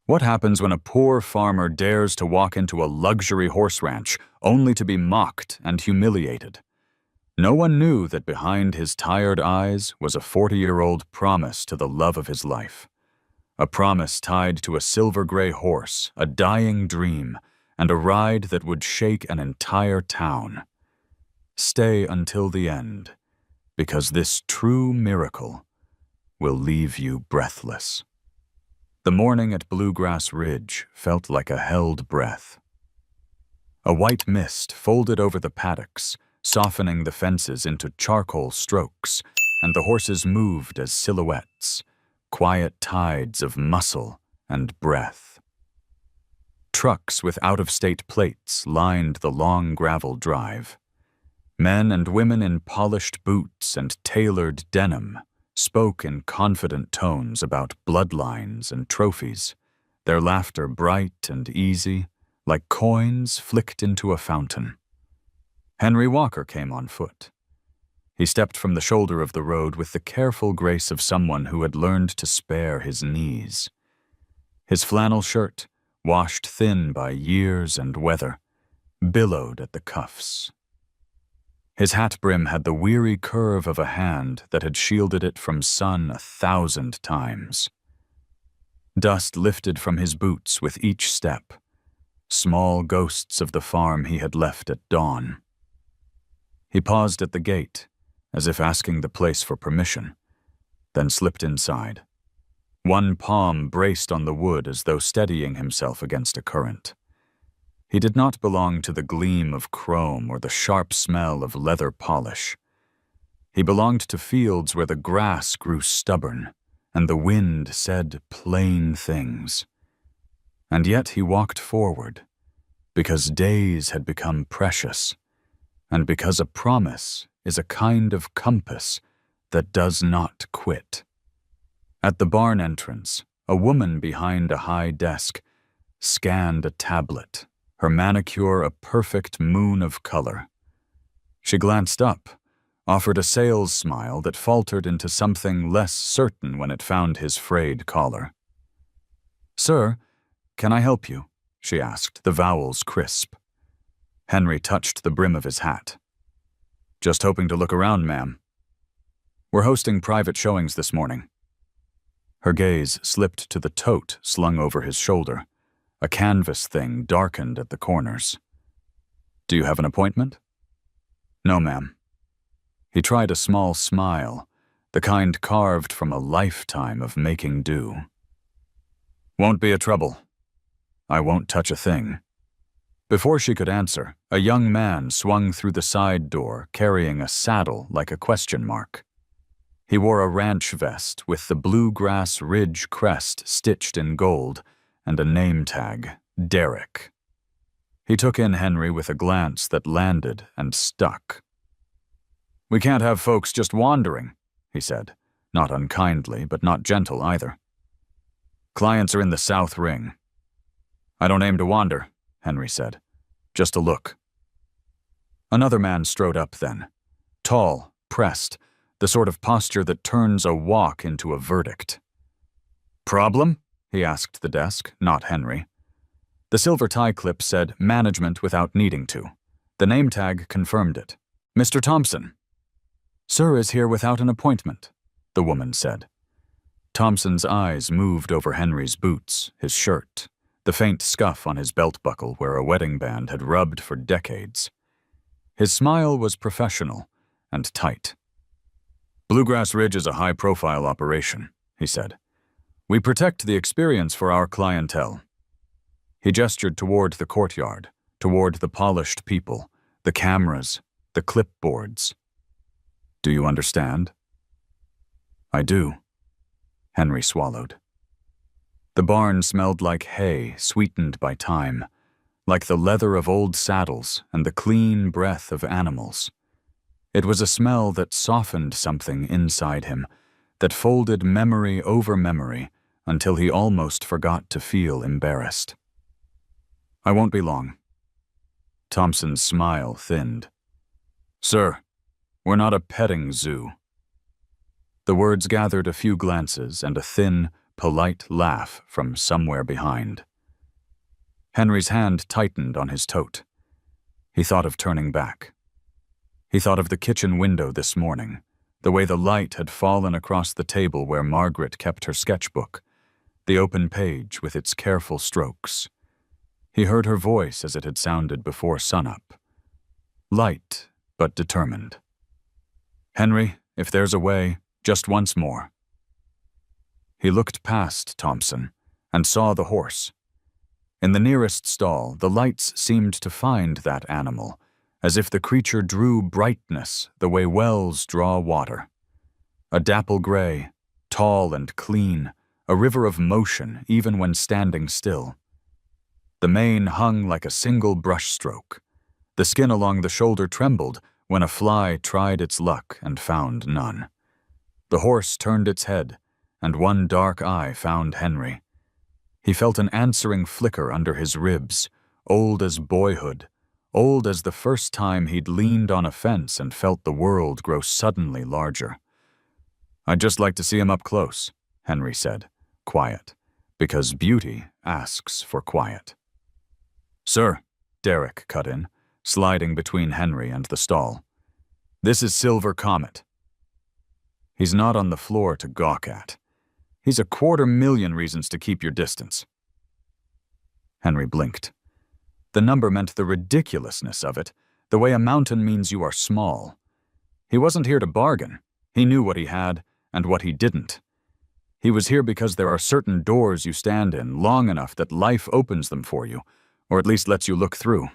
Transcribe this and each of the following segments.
What happens when a poor farmer dares to walk into a luxury horse ranch only to be mocked and humiliated? No one knew that behind his tired eyes was a 40-year-old promise to the love of his life. A promise tied to a silver-gray horse, a dying dream, and a ride that would shake an entire town. Stay until the end, because this true miracle will leave you breathless. The morning at Bluegrass Ridge felt like a held breath. A white mist folded over the paddocks, softening the fences into charcoal strokes, and the horses moved as silhouettes, quiet tides of muscle and breath. Trucks with out-of-state plates lined the long gravel drive. Men and women in polished boots and tailored denim spoke in confident tones about bloodlines and trophies, their laughter bright and easy, like coins flicked into a fountain. Henry Walker came on foot. He stepped from the shoulder of the road with the careful grace of someone who had learned to spare his knees. His flannel shirt, washed thin by years and weather, billowed at the cuffs. His hat brim had the weary curve of a hand that had shielded it from sun 1,000 times. Dust lifted from his boots with each step, small ghosts of the farm he had left at dawn. He paused at the gate, as if asking the place for permission, then slipped inside. One palm braced on the wood as though steadying himself against a current. He did not belong to the gleam of chrome or the sharp smell of leather polish. He belonged to fields where the grass grew stubborn and the wind said plain things. And yet he walked forward, because days had become precious, and because a promise is a kind of compass that does not quit. At the barn entrance, a woman behind a high desk scanned a tablet, her manicure a perfect moon of color. She glanced up, offered a sales smile that faltered into something less certain when it found his frayed collar. "Sir, can I help you?" she asked, the vowels crisp. Henry touched the brim of his hat. "Just hoping to look around, ma'am. We're hosting private showings this morning." Her gaze slipped to the tote slung over his shoulder, a canvas thing darkened at the corners. "Do you have an appointment?" "No, ma'am." He tried a small smile, the kind carved from a lifetime of making do. "Won't be a trouble. I won't touch a thing." Before she could answer, a young man swung through the side door carrying a saddle like a question mark. He wore a ranch vest with the Bluegrass Ridge crest stitched in gold and a name tag, Derek. He took in Henry with a glance that landed and stuck. "We can't have folks just wandering," he said, not unkindly but not gentle either. "Clients are in the south ring." "I don't aim to wander," Henry said. "Just a look." Another man strode up then, tall, pressed, the sort of posture that turns a walk into a verdict. "Problem?" he asked the desk, not Henry. The silver tie clip said management without needing to. The name tag confirmed it. "Mr. Thompson." "Sir is here without an appointment," the woman said. Thompson's eyes moved over Henry's boots, his shirt, the faint scuff on his belt buckle where a wedding band had rubbed for decades. His smile was professional and tight. "Bluegrass Ridge is a high-profile operation," he said. "We protect the experience for our clientele." He gestured toward the courtyard, toward the polished people, the cameras, the clipboards. "Do you understand?" "I do." Henry swallowed. The barn smelled like hay sweetened by time, like the leather of old saddles and the clean breath of animals. It was a smell that softened something inside him, that folded memory over memory until he almost forgot to feel embarrassed. "I won't be long." Thompson's smile thinned. "Sir, we're not a petting zoo." The words gathered a few glances and a thin, polite laugh from somewhere behind. Henry's hand tightened on his tote. He thought of turning back. He thought of the kitchen window this morning, the way the light had fallen across the table where Margaret kept her sketchbook, the open page with its careful strokes. He heard her voice as it had sounded before sunup. Light, but determined. "Henry, if there's a way, just once more." He looked past Thompson and saw the horse. In the nearest stall, the lights seemed to find that animal, as if the creature drew brightness the way wells draw water. A dapple gray, tall and clean, a river of motion even when standing still. The mane hung like a single brushstroke. The skin along the shoulder trembled when a fly tried its luck and found none. The horse turned its head, and one dark eye found Henry. He felt an answering flicker under his ribs, old as boyhood, old as the first time he'd leaned on a fence and felt the world grow suddenly larger. "I'd just like to see him up close," Henry said, quiet, because beauty asks for quiet. "Sir," Derek cut in, sliding between Henry and the stall. "This is Silver Comet." He's not on the floor to gawk at. He's 250,000 reasons to keep your distance. Henry blinked. The number meant the ridiculousness of it, the way a mountain means you are small. He wasn't here to bargain. He knew what he had and what he didn't. He was here because there are certain doors you stand in long enough that life opens them for you, or at least lets you look through.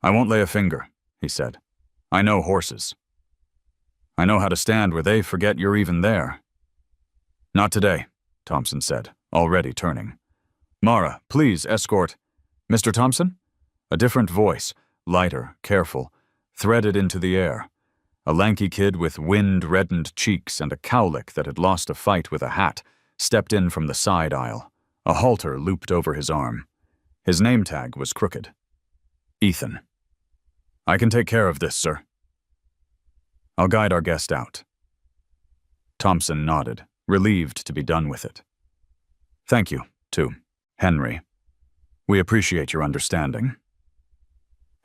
"I won't lay a finger," he said. "I know horses. I know how to stand where they forget you're even there." "Not today," Thompson said, already turning. "Mara, please escort—" "Mr. Thompson?" A different voice, lighter, careful, threaded into the air. A lanky kid with wind-reddened cheeks and a cowlick that had lost a fight with a hat stepped in from the side aisle, a halter looped over his arm. His name tag was crooked. "Ethan." "I can take care of this, sir." "I'll guide our guest out." Thompson nodded, relieved to be done with it. "Thank you, too, Henry. We appreciate your understanding."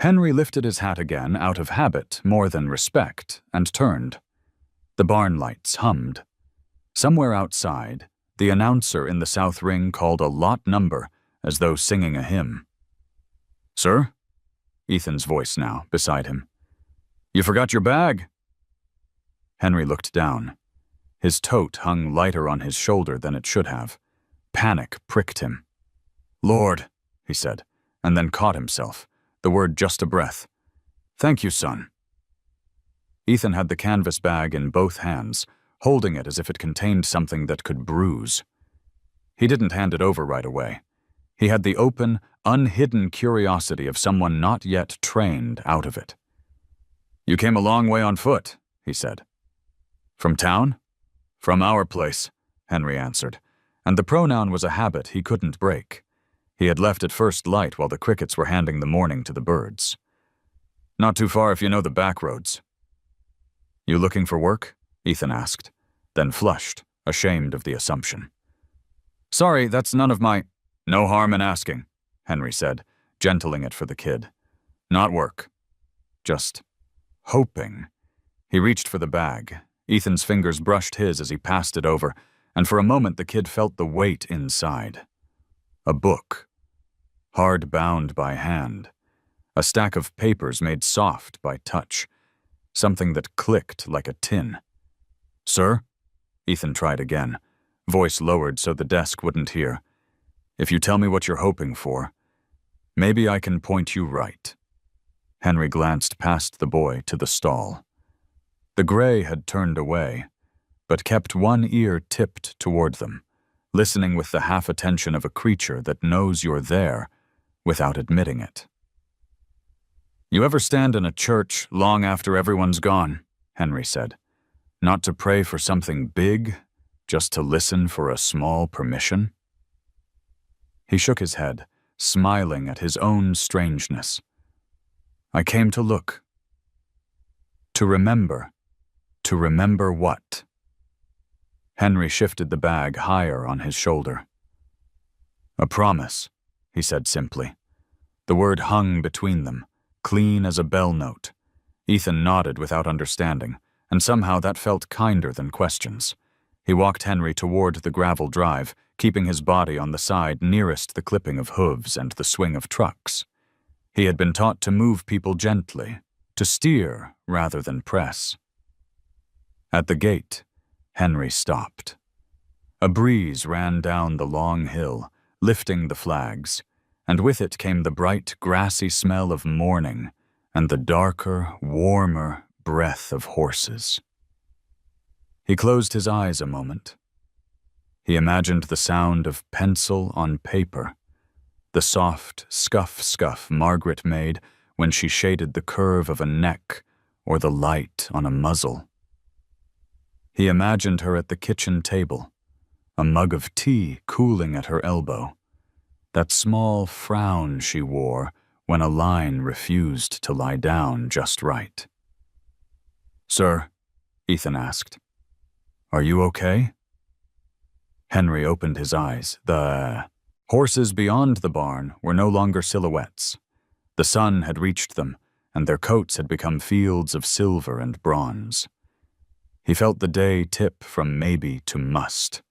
Henry lifted his hat again out of habit more than respect and turned. The barn lights hummed. Somewhere outside, the announcer in the south ring called a lot number as though singing a hymn. "Sir?" Ethan's voice now, beside him. "You forgot your bag." Henry looked down. His tote hung lighter on his shoulder than it should have. Panic pricked him. "Lord," he said, and then caught himself, the word just a breath. "Thank you, son." Ethan had the canvas bag in both hands, holding it as if it contained something that could bruise. He didn't hand it over right away. He had the open, unhidden curiosity of someone not yet trained out of it. "You came a long way on foot," he said. "From town?" "From our place," Henry answered, and the pronoun was a habit he couldn't break. He had left at first light while the crickets were handing the morning to the birds. "Not too far if you know the back roads." "You looking for work?" Ethan asked, then flushed, ashamed of the assumption. "Sorry, that's none of my—" "No harm in asking," Henry said, gentling it for the kid. "Not work. Just hoping." He reached for the bag. Ethan's fingers brushed his as he passed it over, and for a moment the kid felt the weight inside. A book. Hard bound by hand. A stack of papers made soft by touch. Something that clicked like a tin. "Sir?" Ethan tried again, voice lowered so the desk wouldn't hear. "If you tell me what you're hoping for, maybe I can point you right." Henry glanced past the boy to the stall. The gray had turned away, but kept one ear tipped toward them, listening with the half-attention of a creature that knows you're there without admitting it. "You ever stand in a church long after everyone's gone?" Henry said. "Not to pray for something big, just to listen for a small permission?" He shook his head, smiling at his own strangeness. "I came to look. To remember. To remember what?" Henry shifted the bag higher on his shoulder. "A promise," he said simply. The word hung between them, clean as a bell note. Ethan nodded without understanding, and somehow that felt kinder than questions. He walked Henry toward the gravel drive, keeping his body on the side nearest the clipping of hooves and the swing of trucks. He had been taught to move people gently, to steer rather than press. At the gate, Henry stopped. A breeze ran down the long hill, lifting the flags, and with it came the bright, grassy smell of morning and the darker, warmer breath of horses. He closed his eyes a moment. He imagined the sound of pencil on paper, the soft scuff-scuff Margaret made when she shaded the curve of a neck or the light on a muzzle. He imagined her at the kitchen table, a mug of tea cooling at her elbow, that small frown she wore when a line refused to lie down just right. "Sir," Ethan asked, "are you okay?" Henry opened his eyes. The horses beyond the barn were no longer silhouettes. The sun had reached them, and their coats had become fields of silver and bronze. He felt the day tip from maybe to must.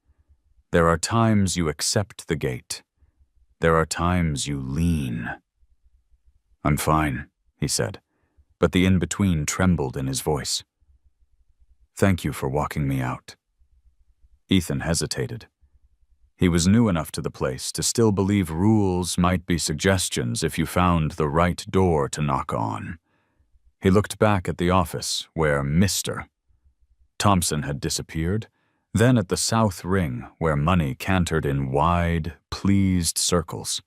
There are times you accept the gate. There are times you lean. "I'm fine," he said, but the in-between trembled in his voice. "Thank you for walking me out." Ethan hesitated. He was new enough to the place to still believe rules might be suggestions if you found the right door to knock on. He looked back at the office where Mr. Thompson had disappeared, then at the south ring where money cantered in wide, pleased circles.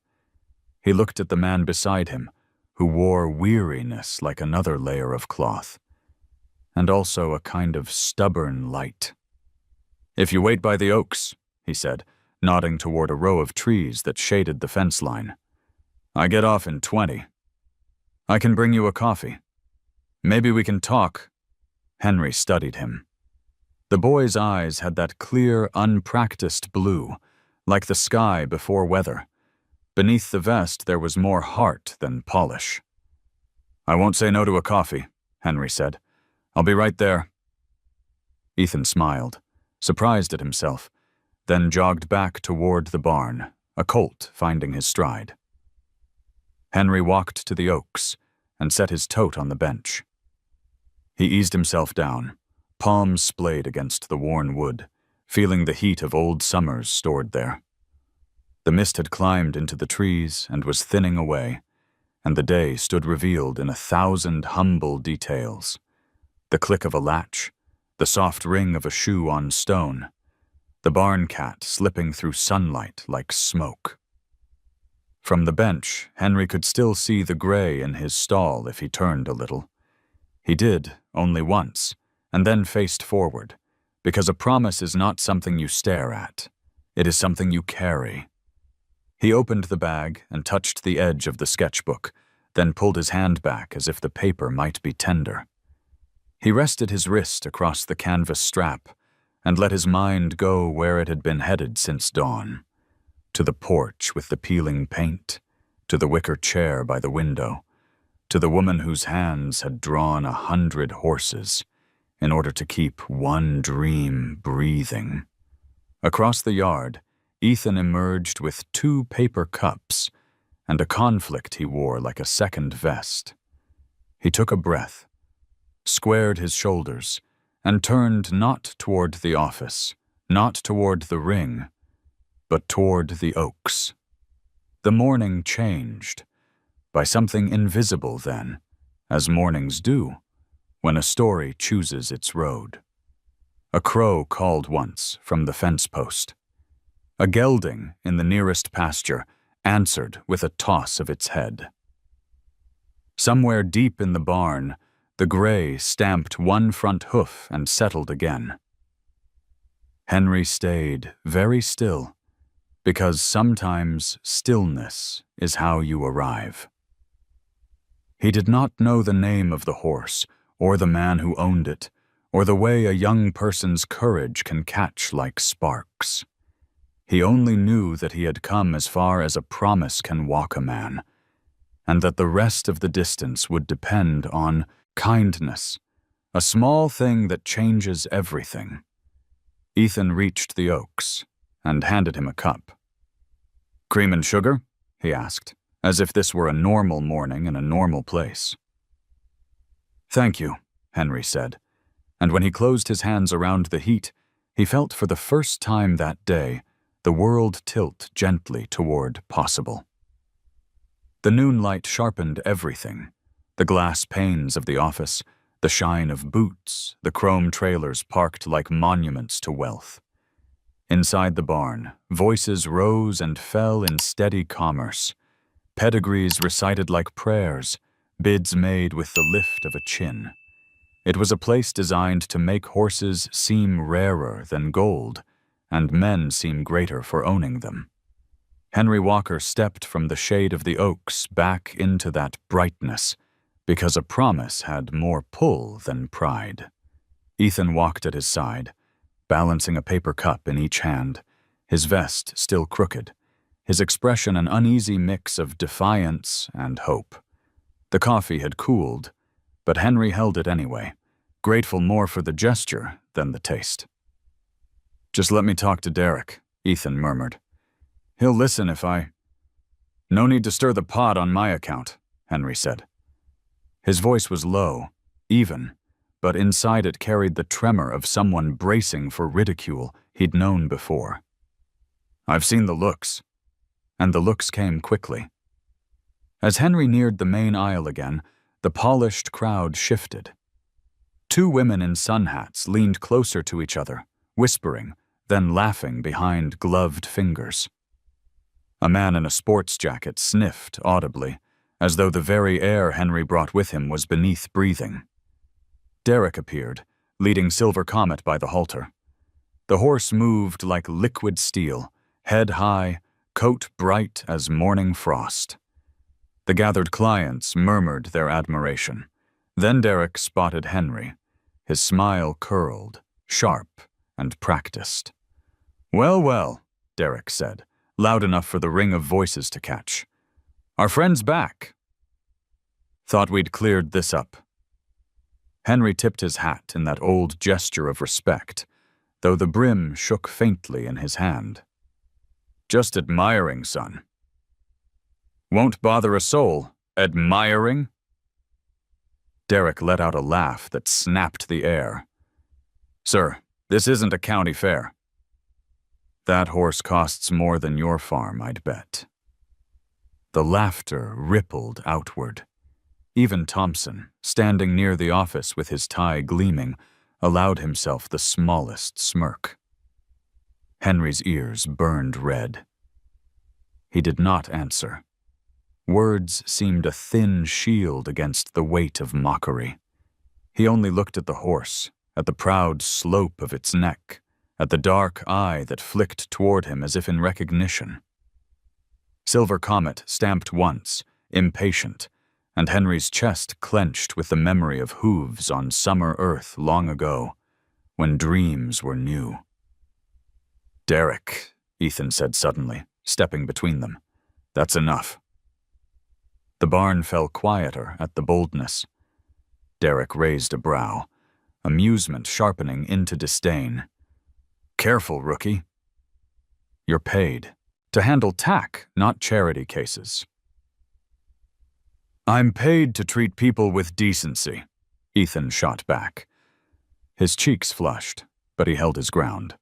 He looked at the man beside him, who wore weariness like another layer of cloth, and also a kind of stubborn light. "If you wait by the oaks," he said, nodding toward a row of trees that shaded the fence line. "I get off in 20. I can bring you a coffee. Maybe we can talk." Henry studied him. The boy's eyes had that clear, unpracticed blue, like the sky before weather. Beneath the vest there was more heart than polish. "I won't say no to a coffee," Henry said. "I'll be right there." Ethan smiled, surprised at himself, then jogged back toward the barn, a colt finding his stride. Henry walked to the oaks and set his tote on the bench. He eased himself down, palms splayed against the worn wood, feeling the heat of old summers stored there. The mist had climbed into the trees and was thinning away, and the day stood revealed in 1,000 humble details. The click of a latch, the soft ring of a shoe on stone, the barn cat slipping through sunlight like smoke. From the bench, Henry could still see the gray in his stall if he turned a little. He did, only once, and then faced forward, because a promise is not something you stare at. It is something you carry. He opened the bag and touched the edge of the sketchbook, then pulled his hand back as if the paper might be tender. He rested his wrist across the canvas strap and let his mind go where it had been headed since dawn, to the porch with the peeling paint, to the wicker chair by the window, to the woman whose hands had drawn 100 horses in order to keep one dream breathing. Across the yard, Ethan emerged with 2 paper cups and a conflict he wore like a second vest. He took a breath, squared his shoulders, and turned not toward the office, not toward the ring, but toward the oaks. The morning changed, by something invisible then, as mornings do, when a story chooses its road. A crow called once from the fence post. A gelding in the nearest pasture answered with a toss of its head. Somewhere deep in the barn, the gray stamped one front hoof and settled again. Henry stayed very still, because sometimes stillness is how you arrive. He did not know the name of the horse or the man who owned it, or the way a young person's courage can catch like sparks. He only knew that he had come as far as a promise can walk a man, and that the rest of the distance would depend on kindness, a small thing that changes everything. Ethan reached the Oaks and handed him a cup. "Cream and sugar?" he asked, as if this were a normal morning in a normal place. "Thank you," Henry said, and when he closed his hands around the heat, he felt for the first time that day the world tilt gently toward possible. The noon light sharpened everything: the glass panes of the office, the shine of boots, the chrome trailers parked like monuments to wealth. Inside the barn, voices rose and fell in steady commerce, pedigrees recited like prayers, bids made with the lift of a chin. It was a place designed to make horses seem rarer than gold, and men seem greater for owning them. Henry Walker stepped from the shade of the oaks back into that brightness, because a promise had more pull than pride. Ethan walked at his side, balancing a paper cup in each hand, his vest still crooked, his expression an uneasy mix of defiance and hope. The coffee had cooled, but Henry held it anyway, grateful more for the gesture than the taste. "Just let me talk to Derek," Ethan murmured. "He'll listen if I—" "No need to stir the pot on my account," Henry said. His voice was low, even, but inside it carried the tremor of someone bracing for ridicule he'd known before. "I've seen the looks." And the looks came quickly. As Henry neared the main aisle again, the polished crowd shifted. Two women in sun hats leaned closer to each other, whispering, then laughing behind gloved fingers. A man in a sports jacket sniffed audibly, as though the very air Henry brought with him was beneath breathing. Derek appeared, leading Silver Comet by the halter. The horse moved like liquid steel, head high, coat bright as morning frost. The gathered clients murmured their admiration. Then Derek spotted Henry. His smile curled, sharp and practiced. "Well, well," Derek said, loud enough for the ring of voices to catch. "Our friend's back." "Thought we'd cleared this up." Henry tipped his hat in that old gesture of respect, though the brim shook faintly in his hand. "Just admiring, son." "Won't bother a soul. Admiring?" Derek let out a laugh that snapped the air. "Sir, this isn't a county fair." "That horse costs more than your farm, I'd bet." The laughter rippled outward. Even Thompson, standing near the office with his tie gleaming, allowed himself the smallest smirk. Henry's ears burned red. He did not answer. Words seemed a thin shield against the weight of mockery. He only looked at the horse, at the proud slope of its neck, at the dark eye that flicked toward him as if in recognition. Silver Comet stamped once, impatient, and Henry's chest clenched with the memory of hooves on summer earth long ago, when dreams were new. "Derek," Ethan said suddenly, stepping between them. "That's enough." The barn fell quieter at the boldness. Derek raised a brow, amusement sharpening into disdain. "Careful, rookie. You're paid to handle tack, not charity cases." "I'm paid to treat people with decency," Ethan shot back. His cheeks flushed, but he held his ground.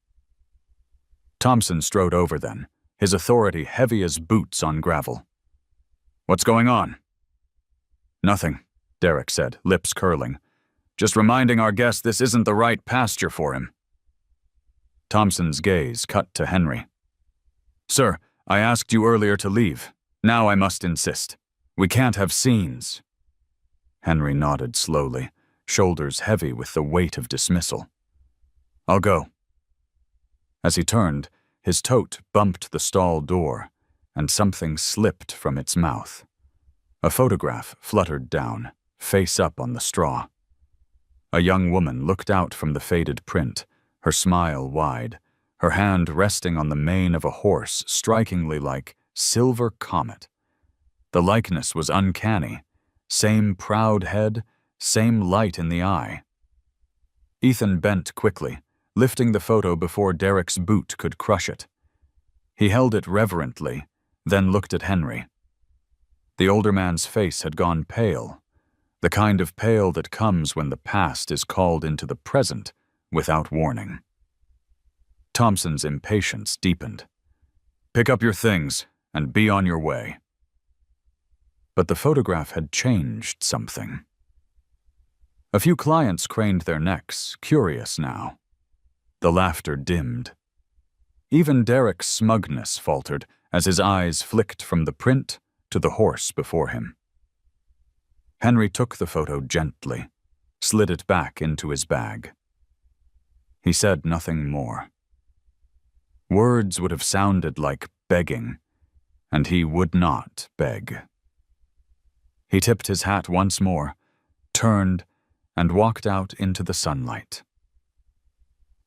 Thompson strode over then, his authority heavy as boots on gravel. "What's going on?" "Nothing," Derek said, lips curling. "Just reminding our guest this isn't the right pasture for him." Thompson's gaze cut to Henry. "Sir, I asked you earlier to leave. Now I must insist. We can't have scenes." Henry nodded slowly, shoulders heavy with the weight of dismissal. "I'll go." As he turned, his tote bumped the stall door, and something slipped from its mouth. A photograph fluttered down, face up on the straw. A young woman looked out from the faded print, her smile wide, her hand resting on the mane of a horse strikingly like Silver Comet. The likeness was uncanny. Same proud head, same light in the eye. Ethan bent quickly, lifting the photo before Derek's boot could crush it. He held it reverently, then looked at Henry. The older man's face had gone pale, the kind of pale that comes when the past is called into the present without warning. Thompson's impatience deepened. "Pick up your things and be on your way." But the photograph had changed something. A few clients craned their necks, curious now. The laughter dimmed. Even Derek's smugness faltered as his eyes flicked from the print to the horse before him. Henry took the photo gently, slid it back into his bag. He said nothing more. Words would have sounded like begging, and he would not beg. He tipped his hat once more, turned, and walked out into the sunlight.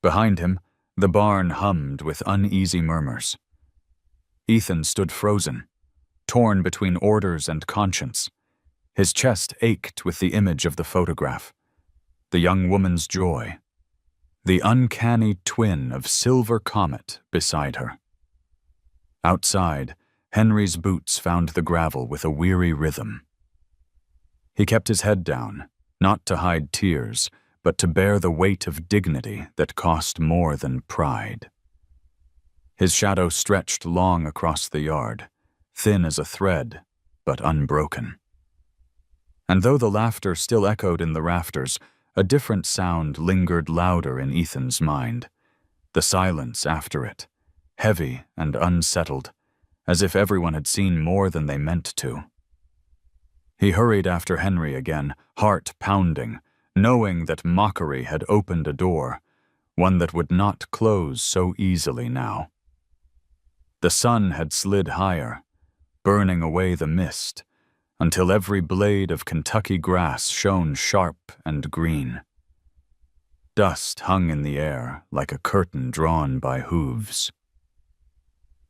Behind him, the barn hummed with uneasy murmurs. Ethan stood frozen, torn between orders and conscience. His chest ached with the image of the photograph, the young woman's joy, the uncanny twin of Silver Comet beside her. Outside, Henry's boots found the gravel with a weary rhythm. He kept his head down, not to hide tears, but to bear the weight of dignity that cost more than pride. His shadow stretched long across the yard, thin as a thread, but unbroken. And though the laughter still echoed in the rafters, a different sound lingered louder in Ethan's mind. The silence after it, heavy and unsettled, as if everyone had seen more than they meant to. He hurried after Henry again, heart pounding, knowing that mockery had opened a door, one that would not close so easily now. The sun had slid higher, burning away the mist, until every blade of Kentucky grass shone sharp and green. Dust hung in the air like a curtain drawn by hooves.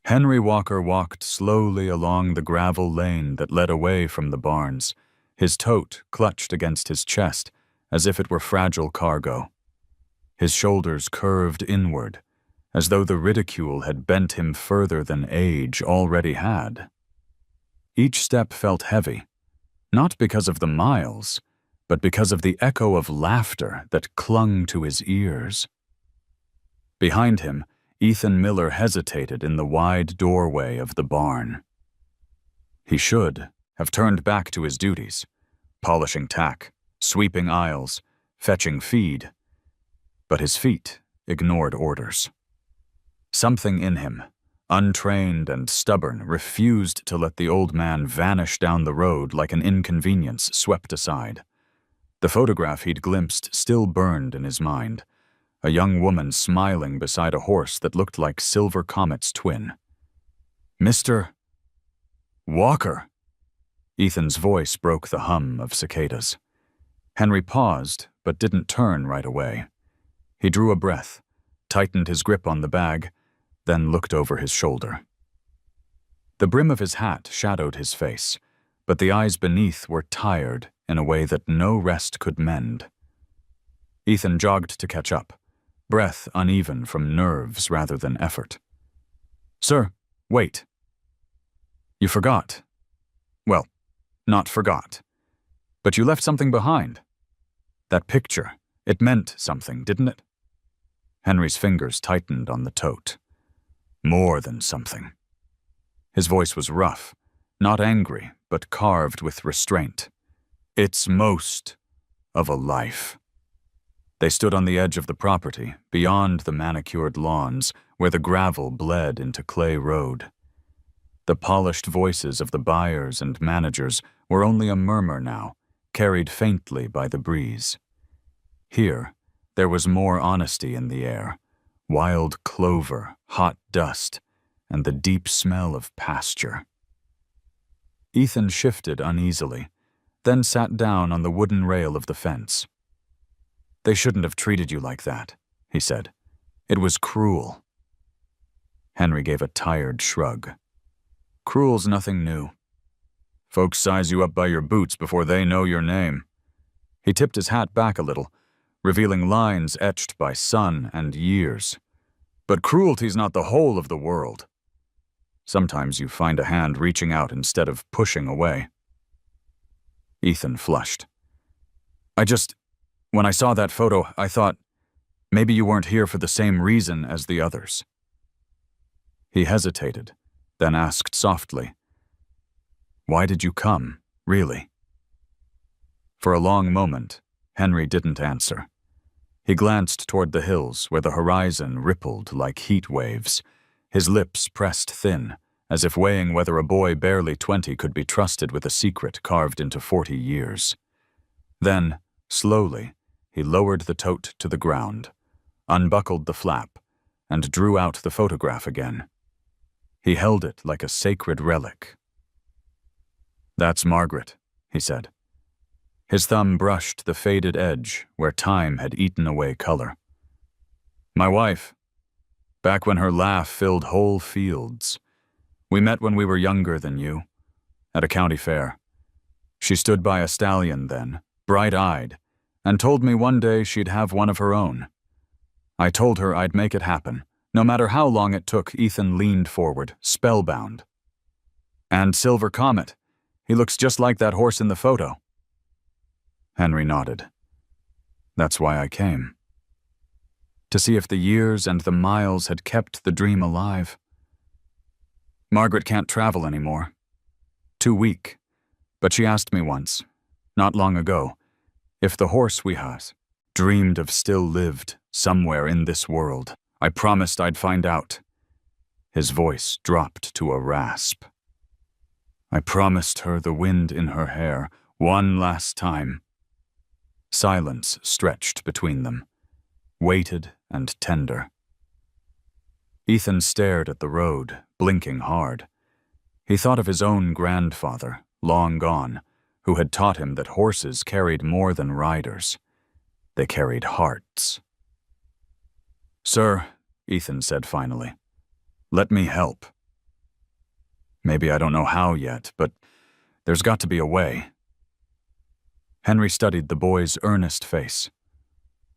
Henry Walker walked slowly along the gravel lane that led away from the barns, his tote clutched against his chest as if it were fragile cargo. His shoulders curved inward, as though the ridicule had bent him further than age already had. Each step felt heavy, not because of the miles, but because of the echo of laughter that clung to his ears. Behind him, Ethan Miller hesitated in the wide doorway of the barn. He should have turned back to his duties, polishing tack, sweeping aisles, fetching feed, but his feet ignored orders. Something in him, untrained and stubborn, refused to let the old man vanish down the road like an inconvenience swept aside. The photograph he'd glimpsed still burned in his mind, a young woman smiling beside a horse that looked like Silver Comet's twin. "Mr. Walker!" Ethan's voice broke the hum of cicadas. Henry paused, but didn't turn right away. He drew a breath, tightened his grip on the bag, then looked over his shoulder. The brim of his hat shadowed his face, but the eyes beneath were tired in a way that no rest could mend. Ethan jogged to catch up, breath uneven from nerves rather than effort. "Sir, wait. You forgot. Well, not forgot. But you left something behind. That picture, it meant something, didn't it?" Henry's fingers tightened on the tote. More than something. His voice was rough, not angry, but carved with restraint. "It's most of a life." They stood on the edge of the property, beyond the manicured lawns, where the gravel bled into clay road. The polished voices of the buyers and managers were only a murmur now, carried faintly by the breeze. Here, there was more honesty in the air, wild clover, hot dust, and the deep smell of pasture. Ethan shifted uneasily, then sat down on the wooden rail of the fence. They shouldn't have treated you like that, he said. It was cruel. Henry gave a tired shrug. Cruel's nothing new. Folks size you up by your boots before they know your name. He tipped his hat back a little, revealing lines etched by sun and years. But cruelty's not the whole of the world. Sometimes you find a hand reaching out instead of pushing away. Ethan flushed. When I saw that photo, I thought, maybe you weren't here for the same reason as the others. He hesitated, then asked softly, Why did you come, really? For a long moment, Henry didn't answer. He glanced toward the hills where the horizon rippled like heat waves, his lips pressed thin, as if weighing whether a boy barely 20 could be trusted with a secret carved into 40 years. Then, slowly, he lowered the tote to the ground, unbuckled the flap, and drew out the photograph again. He held it like a sacred relic. That's Margaret, he said. His thumb brushed the faded edge where time had eaten away color. My wife, back when her laugh filled whole fields. We met when we were younger than you, at a county fair. She stood by a stallion then, bright-eyed, and told me one day she'd have one of her own. I told her I'd make it happen, no matter how long it took. Ethan leaned forward, spellbound. And Silver Comet, he looks just like that horse in the photo. Henry nodded. That's why I came. To see if the years and the miles had kept the dream alive. Margaret can't travel anymore. Too weak. But she asked me once, not long ago, if the horse we had dreamed of still lived somewhere in this world. I promised I'd find out. His voice dropped to a rasp. I promised her the wind in her hair one last time. Silence stretched between them, weighted and tender. Ethan stared at the road, blinking hard. He thought of his own grandfather, long gone, who had taught him that horses carried more than riders. They carried hearts. Sir, Ethan said finally, let me help. Maybe I don't know how yet, but there's got to be a way. Henry studied the boy's earnest face.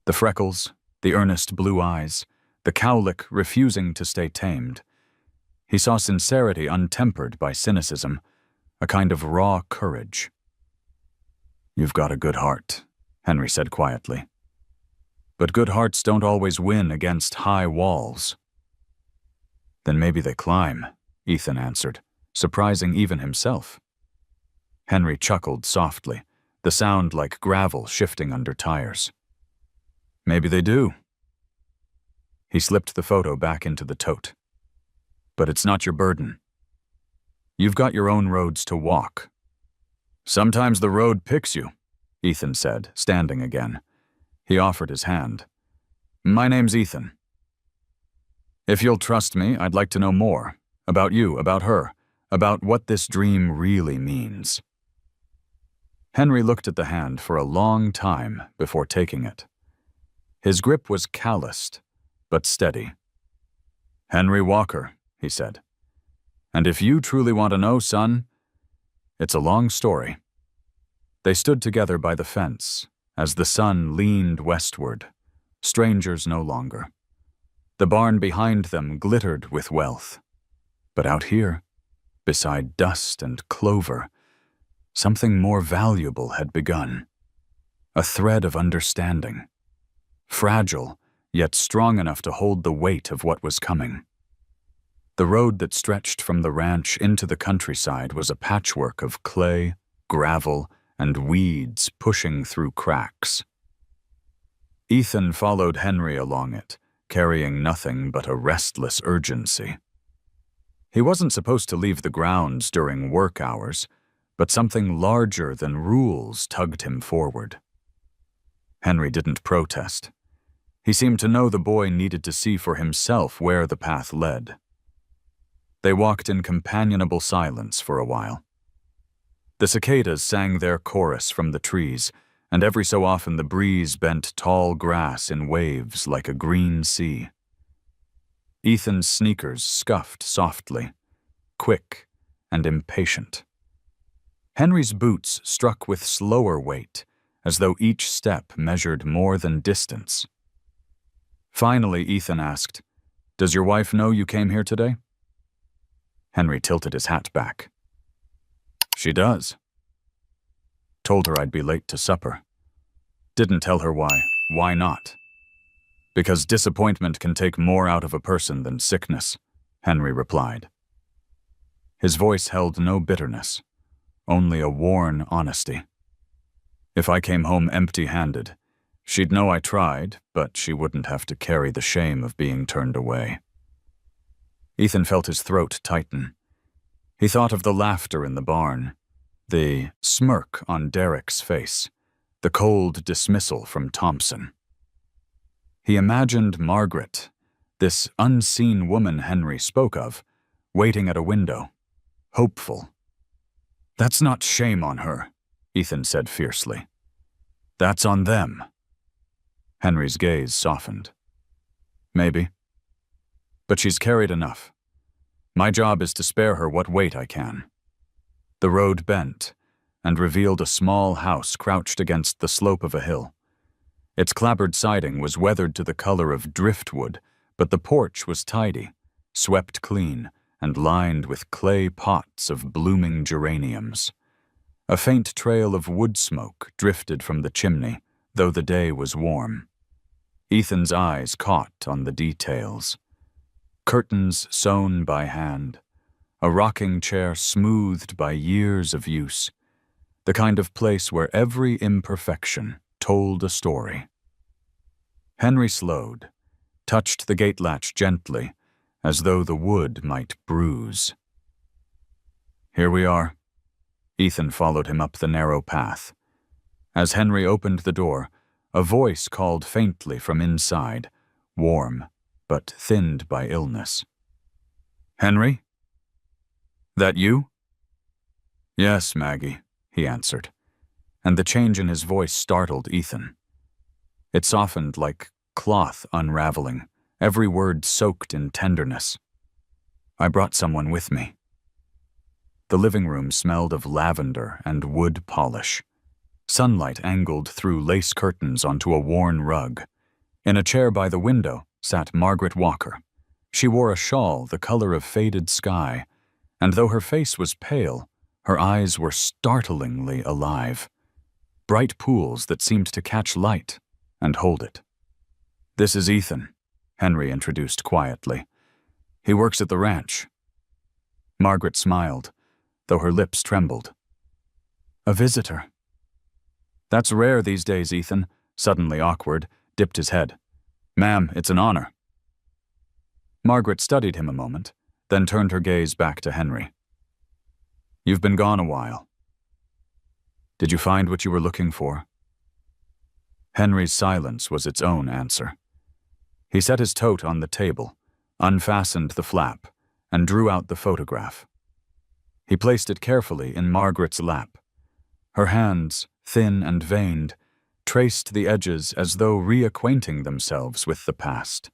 The freckles, the earnest blue eyes, the cowlick refusing to stay tamed. He saw sincerity untempered by cynicism, a kind of raw courage. You've got a good heart, Henry said quietly. But good hearts don't always win against high walls. Then maybe they climb, Ethan answered, surprising even himself. Henry chuckled softly, the sound like gravel shifting under tires. Maybe they do. He slipped the photo back into the tote. But it's not your burden. You've got your own roads to walk. Sometimes the road picks you, Ethan said, standing again. He offered his hand. My name's Ethan. If you'll trust me, I'd like to know more. About you, about her, about what this dream really means. Henry looked at the hand for a long time before taking it. His grip was calloused, but steady. Henry Walker, he said. And if you truly want to know, son, it's a long story. They stood together by the fence as the sun leaned westward, strangers no longer. The barn behind them glittered with wealth. But out here, beside dust and clover, something more valuable had begun. A thread of understanding. Fragile, yet strong enough to hold the weight of what was coming. The road that stretched from the ranch into the countryside was a patchwork of clay, gravel, and weeds pushing through cracks. Ethan followed Henry along it, carrying nothing but a restless urgency. He wasn't supposed to leave the grounds during work hours, but something larger than rules tugged him forward. Henry didn't protest. He seemed to know the boy needed to see for himself where the path led. They walked in companionable silence for a while. The cicadas sang their chorus from the trees, and every so often the breeze bent tall grass in waves like a green sea. Ethan's sneakers scuffed softly, quick and impatient. Henry's boots struck with slower weight, as though each step measured more than distance. Finally, Ethan asked, "Does your wife know you came here today?" Henry tilted his hat back. "She does. Told her I'd be late to supper. Didn't tell her why. Why not? Because disappointment can take more out of a person than sickness," Henry replied. His voice held no bitterness, only a worn honesty. "If I came home empty-handed, she'd know I tried, but she wouldn't have to carry the shame of being turned away." Ethan felt his throat tighten. He thought of the laughter in the barn, the smirk on Derek's face, the cold dismissal from Thompson. He imagined Margaret, this unseen woman Henry spoke of, waiting at a window, hopeful. "That's not shame on her," Ethan said fiercely. "That's on them." Henry's gaze softened. "Maybe. But she's carried enough. My job is to spare her what weight I can." The road bent and revealed a small house crouched against the slope of a hill. Its clapboard siding was weathered to the color of driftwood, but the porch was tidy, swept clean, and lined with clay pots of blooming geraniums. A faint trail of wood smoke drifted from the chimney, though the day was warm. Ethan's eyes caught on the details. Curtains sewn by hand, a rocking chair smoothed by years of use, the kind of place where every imperfection told a story. Henry slowed, touched the gate latch gently, as though the wood might bruise. "Here we are." Ethan followed him up the narrow path. As Henry opened the door, a voice called faintly from inside, warm, but thinned by illness. "Henry? That you?" "Yes, Maggie," he answered, and the change in his voice startled Ethan. It softened like cloth unraveling, every word soaked in tenderness. "I brought someone with me." The living room smelled of lavender and wood polish. Sunlight angled through lace curtains onto a worn rug. In a chair by the window sat Margaret Walker. She wore a shawl the color of faded sky, and though her face was pale, her eyes were startlingly alive. Bright pools that seemed to catch light and hold it. "This is Ethan," Henry introduced quietly. "He works at the ranch." Margaret smiled, though her lips trembled. "A visitor." "That's rare these days," Ethan, suddenly awkward, dipped his head. "Ma'am, it's an honor." Margaret studied him a moment, then turned her gaze back to Henry. "You've been gone a while. Did you find what you were looking for?" Henry's silence was its own answer. He set his tote on the table, unfastened the flap, and drew out the photograph. He placed it carefully in Margaret's lap. Her hands, thin and veined, traced the edges as though reacquainting themselves with the past.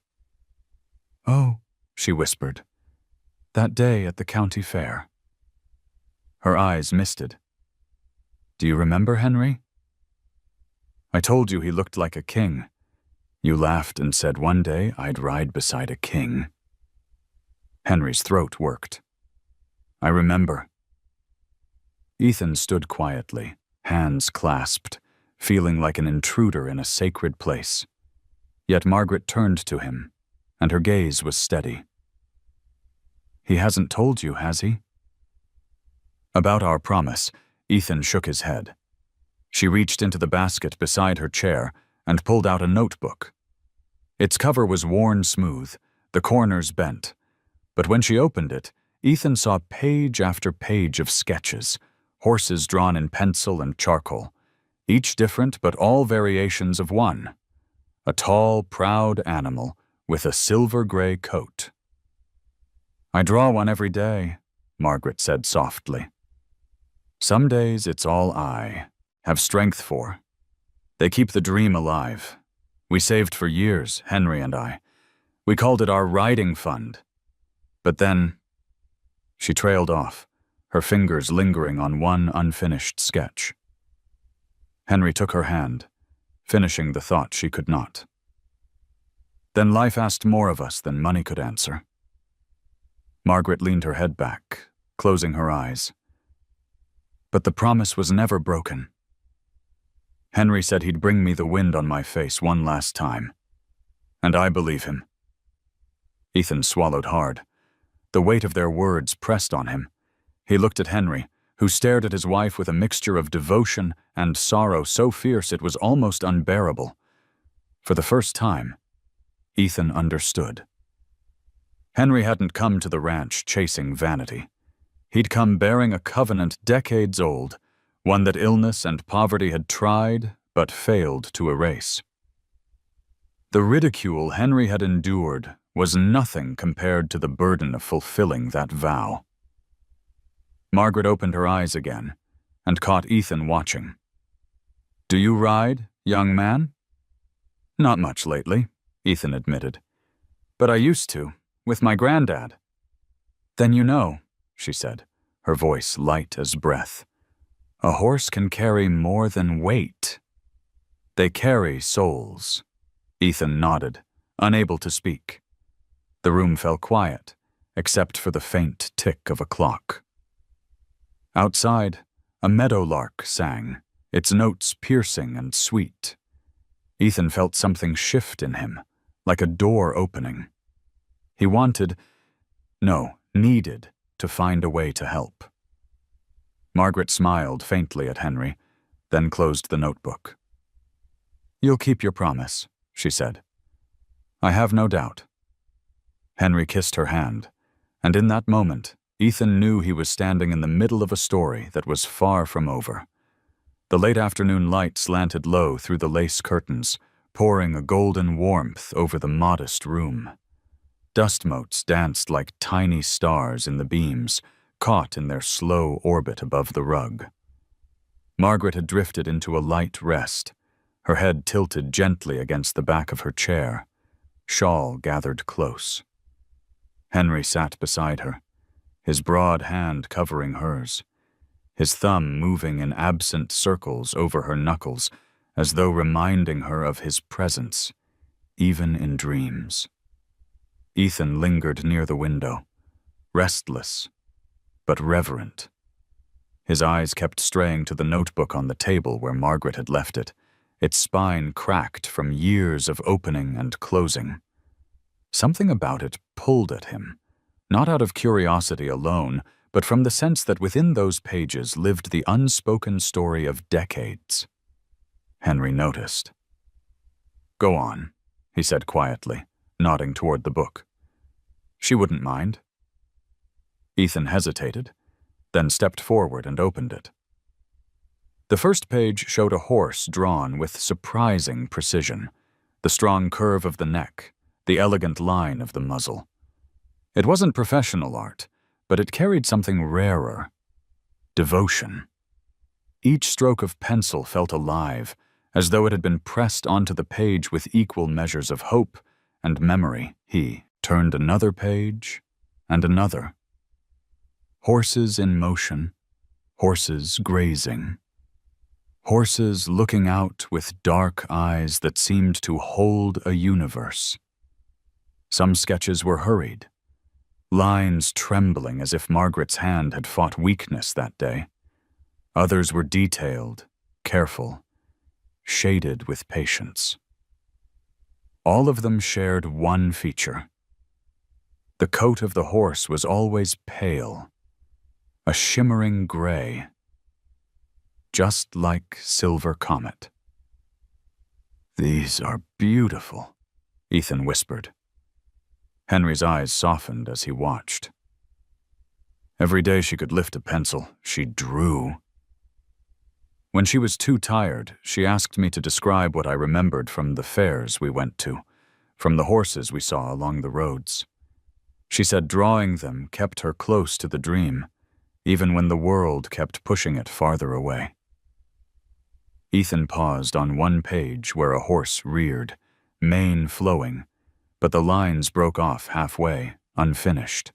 "Oh," she whispered, "that day at the county fair." Her eyes misted. "Do you remember, Henry? I told you he looked like a king. You laughed and said one day I'd ride beside a king." Henry's throat worked. "I remember." Ethan stood quietly, hands clasped, feeling like an intruder in a sacred place. Yet Margaret turned to him, and her gaze was steady. "He hasn't told you, has he?" About our promise, Ethan shook his head. She reached into the basket beside her chair and pulled out a notebook. Its cover was worn smooth, the corners bent, but when she opened it, Ethan saw page after page of sketches, horses drawn in pencil and charcoal, each different but all variations of one. A tall, proud animal with a silver-gray coat. "I draw one every day," Margaret said softly. "Some days it's all I have strength for. They keep the dream alive. We saved for years, Henry and I. We called it our riding fund. But then, she trailed off, her fingers lingering on one unfinished sketch. Henry took her hand, finishing the thought she could not. Then life asked more of us than money could answer. Margaret leaned her head back, closing her eyes. But the promise was never broken. Henry said he'd bring me the wind on my face one last time. And I believe him. Ethan swallowed hard. The weight of their words pressed on him. He looked at Henry, who stared at his wife with a mixture of devotion and sorrow so fierce it was almost unbearable. For the first time, Ethan understood. Henry hadn't come to the ranch chasing vanity. He'd come bearing a covenant decades old, one that illness and poverty had tried but failed to erase. The ridicule Henry had endured was nothing compared to the burden of fulfilling that vow. Margaret opened her eyes again and caught Ethan watching. "Do you ride, young man?" "Not much lately," Ethan admitted. "But I used to, with my granddad." "Then you know," she said, her voice light as breath. "A horse can carry more than weight. They carry souls." Ethan nodded, unable to speak. The room fell quiet, except for the faint tick of a clock. Outside, a meadowlark sang, its notes piercing and sweet. Ethan felt something shift in him, like a door opening. He needed to find a way to help. Margaret smiled faintly at Henry, then closed the notebook. "You'll keep your promise," she said. "I have no doubt." Henry kissed her hand, and in that moment, Ethan knew he was standing in the middle of a story that was far from over. The late afternoon light slanted low through the lace curtains, pouring a golden warmth over the modest room. Dust motes danced like tiny stars in the beams, caught in their slow orbit above the rug. Margaret had drifted into a light rest, her head tilted gently against the back of her chair, shawl gathered close. Henry sat beside her, his broad hand covering hers, his thumb moving in absent circles over her knuckles, as though reminding her of his presence, even in dreams. Ethan lingered near the window, restless, but reverent. His eyes kept straying to the notebook on the table where Margaret had left it, its spine cracked from years of opening and closing. Something about it pulled at him, not out of curiosity alone, but from the sense that within those pages lived the unspoken story of decades. Henry noticed. "Go on," he said quietly, nodding toward the book. "She wouldn't mind." Ethan hesitated, then stepped forward and opened it. The first page showed a horse drawn with surprising precision, the strong curve of the neck, the elegant line of the muzzle. It wasn't professional art, but it carried something rarer: devotion. Each stroke of pencil felt alive, as though it had been pressed onto the page with equal measures of hope and memory. He turned another page and another. Horses in motion, horses grazing. Horses looking out with dark eyes that seemed to hold a universe. Some sketches were hurried, lines trembling as if Margaret's hand had fought weakness that day. Others were detailed, careful, shaded with patience. All of them shared one feature. The coat of the horse was always pale, a shimmering gray, just like Silver Comet. "These are beautiful," Ethan whispered. Henry's eyes softened as he watched. Every day she could lift a pencil, she drew. When she was too tired, she asked me to describe what I remembered from the fairs we went to, from the horses we saw along the roads. She said drawing them kept her close to the dream, even when the world kept pushing it farther away. Ethan paused on one page where a horse reared, mane flowing, but the lines broke off halfway, unfinished.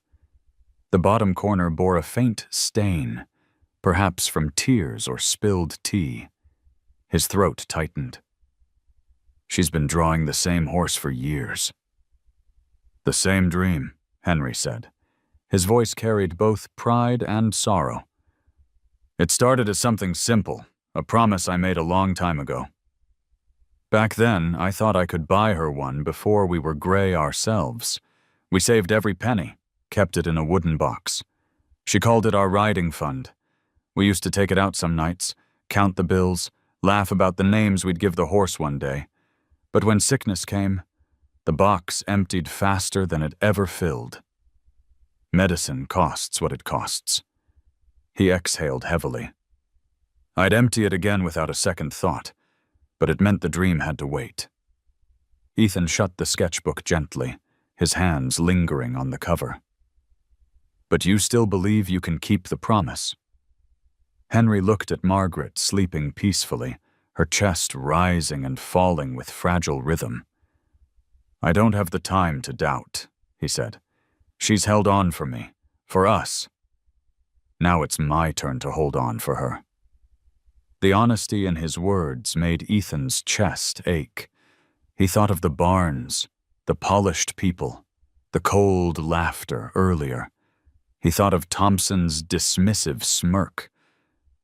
The bottom corner bore a faint stain, perhaps from tears or spilled tea. His throat tightened. She's been drawing the same horse for years. The same dream, Henry said. His voice carried both pride and sorrow. It started as something simple, a promise I made a long time ago. Back then, I thought I could buy her one before we were gray ourselves. We saved every penny, kept it in a wooden box. She called it our riding fund. We used to take it out some nights, count the bills, laugh about the names we'd give the horse one day. But when sickness came, the box emptied faster than it ever filled. Medicine costs what it costs. He exhaled heavily. I'd empty it again without a second thought, but it meant the dream had to wait. Ethan shut the sketchbook gently, his hands lingering on the cover. But you still believe you can keep the promise? Henry looked at Margaret sleeping peacefully, her chest rising and falling with fragile rhythm. I don't have the time to doubt, he said. She's held on for me, for us. Now it's my turn to hold on for her. The honesty in his words made Ethan's chest ache. He thought of the barns, the polished people, the cold laughter earlier. He thought of Thompson's dismissive smirk.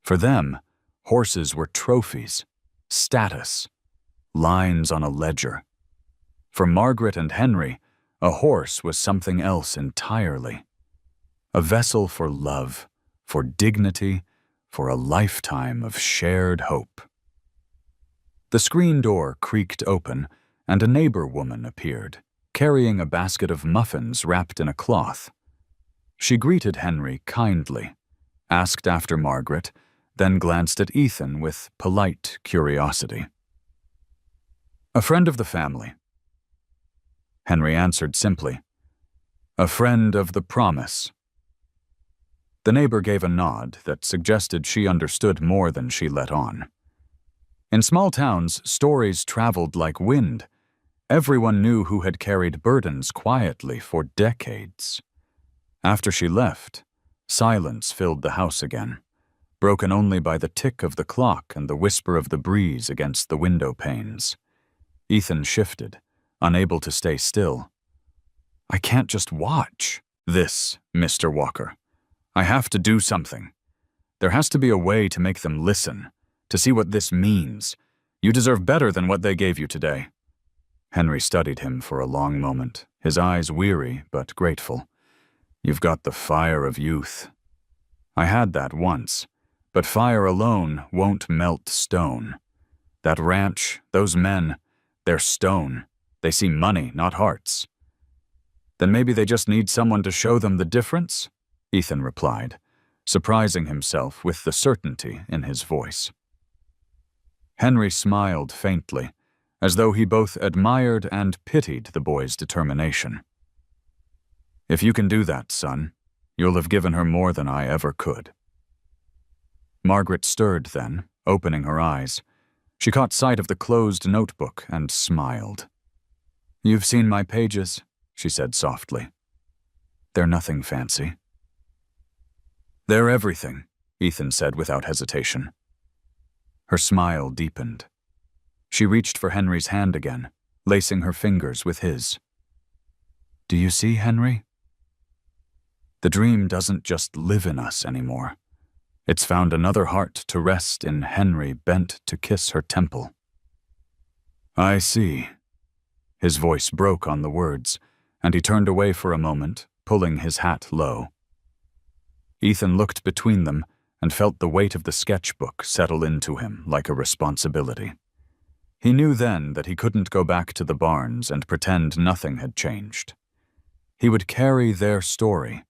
For them, horses were trophies, status, lines on a ledger. For Margaret and Henry, a horse was something else entirely. A vessel for love, for dignity, for a lifetime of shared hope. The screen door creaked open, and a neighbor woman appeared, carrying a basket of muffins wrapped in a cloth. She greeted Henry kindly, asked after Margaret, then glanced at Ethan with polite curiosity. A friend of the family. Henry answered simply, a friend of the promise. The neighbor gave a nod that suggested she understood more than she let on. In small towns, stories traveled like wind. Everyone knew who had carried burdens quietly for decades. After she left, silence filled the house again, broken only by the tick of the clock and the whisper of the breeze against the window panes. Ethan shifted, unable to stay still. I can't just watch this, Mr. Walker. I have to do something. There has to be a way to make them listen, to see what this means. You deserve better than what they gave you today. Henry studied him for a long moment, his eyes weary but grateful. You've got the fire of youth. I had that once, but fire alone won't melt stone. That ranch, those men, they're stone. They see money, not hearts. Then maybe they just need someone to show them the difference? Ethan replied, surprising himself with the certainty in his voice. Henry smiled faintly, as though he both admired and pitied the boy's determination. If you can do that, son, you'll have given her more than I ever could. Margaret stirred then, opening her eyes. She caught sight of the closed notebook and smiled. You've seen my pages, she said softly. They're nothing fancy. They're everything, Ethan said without hesitation. Her smile deepened. She reached for Henry's hand again, lacing her fingers with his. Do you see, Henry? The dream doesn't just live in us anymore. It's found another heart to rest in Henry bent to kiss her temple. I see. His voice broke on the words, and he turned away for a moment, pulling his hat low. Ethan looked between them and felt the weight of the sketchbook settle into him like a responsibility. He knew then that he couldn't go back to the barns and pretend nothing had changed. He would carry their story,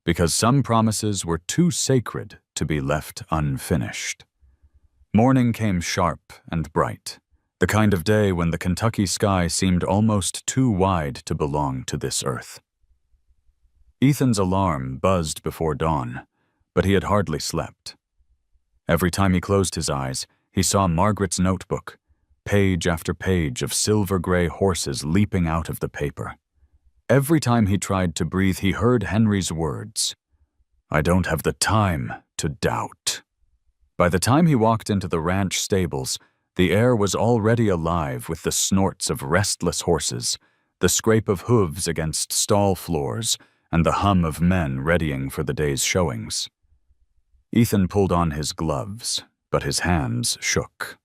because some promises were too sacred to be left unfinished. Morning came sharp and bright, the kind of day when the Kentucky sky seemed almost too wide to belong to this earth. Ethan's alarm buzzed before dawn, but he had hardly slept. Every time he closed his eyes, he saw Margaret's notebook, page after page of silver-gray horses leaping out of the paper. Every time he tried to breathe, he heard Henry's words, "I don't have the time to doubt." By the time he walked into the ranch stables, the air was already alive with the snorts of restless horses, the scrape of hooves against stall floors, and the hum of men readying for the day's showings. Ethan pulled on his gloves, but his hands shook.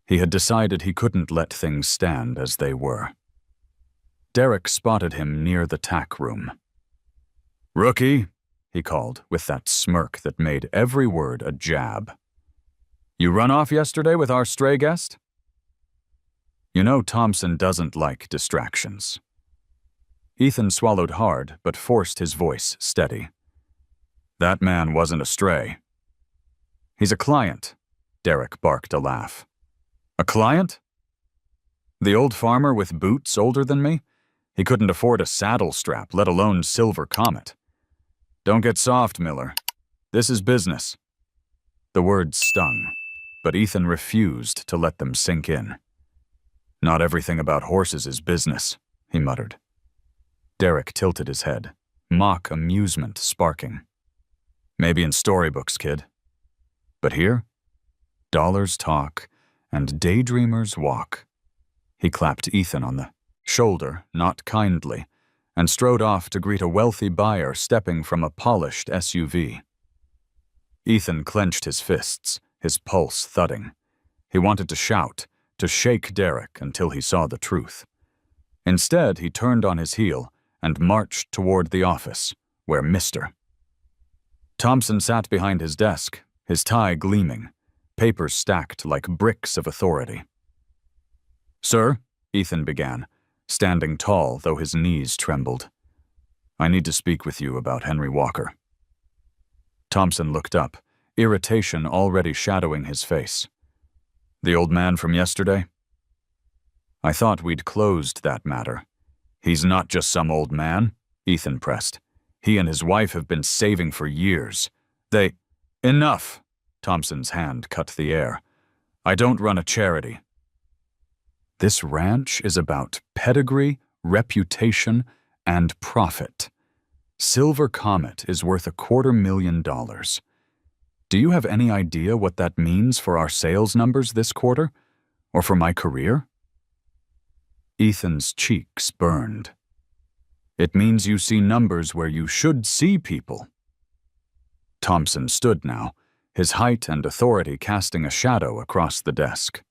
He had decided he couldn't let things stand as they were. Derek spotted him near the tack room. "Rookie," he called with that smirk that made every word a jab. "You run off yesterday with our stray guest?" You know Thompson doesn't like distractions. Ethan swallowed hard but forced his voice steady. "That man wasn't a stray." "He's a client," Derek barked a laugh. "A client? The old farmer with boots older than me? He couldn't afford a saddle strap, let alone Silver Comet. Don't get soft, Miller. This is business." The words stung, but Ethan refused to let them sink in. "Not everything about horses is business," he muttered. Derek tilted his head, mock amusement sparking. "Maybe in storybooks, kid. But here, dollars talk and daydreamers walk." He clapped Ethan on the shoulder, not kindly, and strode off to greet a wealthy buyer stepping from a polished SUV. Ethan clenched his fists, his pulse thudding. He wanted to shout, to shake Derek until he saw the truth. Instead, he turned on his heel and marched toward the office, where Mr. Thompson sat behind his desk, his tie gleaming, papers stacked like bricks of authority. "Sir," Ethan began, standing tall though his knees trembled. "I need to speak with you about Henry Walker." Thompson looked up, irritation already shadowing his face. "The old man from yesterday?" "I thought we'd closed that matter." "He's not just some old man," Ethan pressed. "He and his wife have been saving for years. They—" "Enough!" Thompson's hand cut the air. "I don't run a charity. This ranch is about pedigree, reputation, and profit. Silver Comet is worth $250,000. Do you have any idea what that means for our sales numbers this quarter? Or for my career?" Ethan's cheeks burned. "It means you see numbers where you should see people." Thompson stood now, his height and authority casting a shadow across the desk.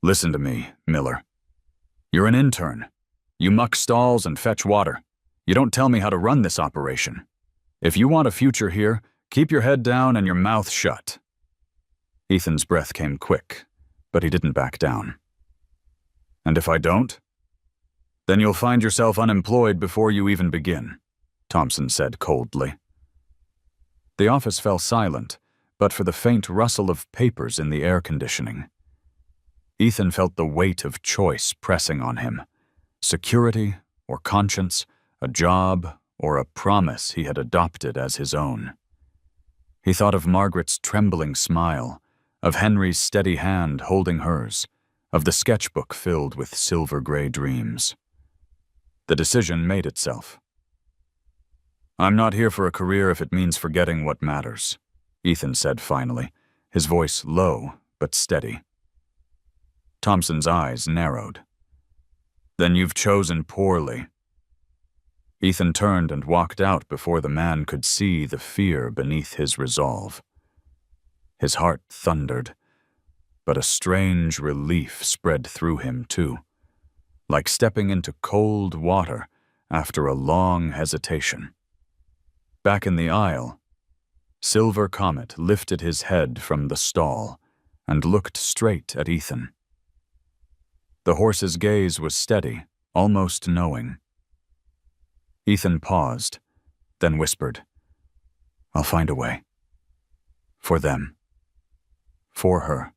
"Listen to me, Miller. You're an intern. You muck stalls and fetch water. You don't tell me how to run this operation. If you want a future here, keep your head down and your mouth shut." Ethan's breath came quick, but he didn't back down. "And if I don't? Then you'll find yourself unemployed before you even begin," Thompson said coldly. The office fell silent, but for the faint rustle of papers in the air conditioning. Ethan felt the weight of choice pressing on him. Security or conscience, a job or a promise he had adopted as his own. He thought of Margaret's trembling smile, of Henry's steady hand holding hers, of the sketchbook filled with silver-gray dreams. The decision made itself. "I'm not here for a career if it means forgetting what matters," Ethan said finally, his voice low but steady. Thompson's eyes narrowed. "Then you've chosen poorly." Ethan turned and walked out before the man could see the fear beneath his resolve. His heart thundered, but a strange relief spread through him too, like stepping into cold water after a long hesitation. Back in the aisle, Silver Comet lifted his head from the stall and looked straight at Ethan. The horse's gaze was steady, almost knowing. Ethan paused, then whispered, "I'll find a way. For them. For her."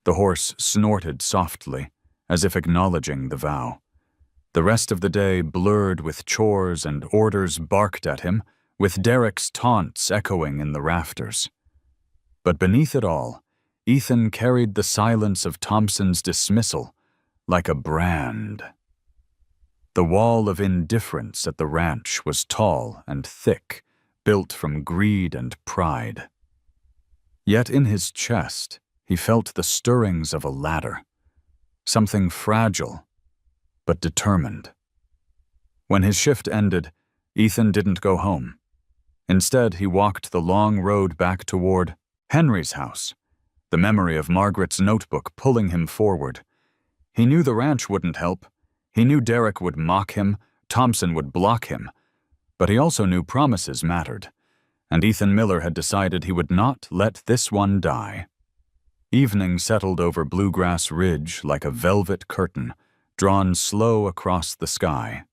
The horse snorted softly, as if acknowledging the vow. The rest of the day blurred with chores and orders barked at him, with Derek's taunts echoing in the rafters. But beneath it all, Ethan carried the silence of Thompson's dismissal like a brand. The wall of indifference at the ranch was tall and thick, built from greed and pride. Yet in his chest, he felt the stirrings of a ladder, something fragile but determined. When his shift ended, Ethan didn't go home. Instead, he walked the long road back toward Henry's house, the memory of Margaret's notebook pulling him forward. He knew the ranch wouldn't help. He knew Derek would mock him, Thompson would block him. But he also knew promises mattered, and Ethan Miller had decided he would not let this one die. Evening settled over Bluegrass Ridge like a velvet curtain, drawn slow across the sky.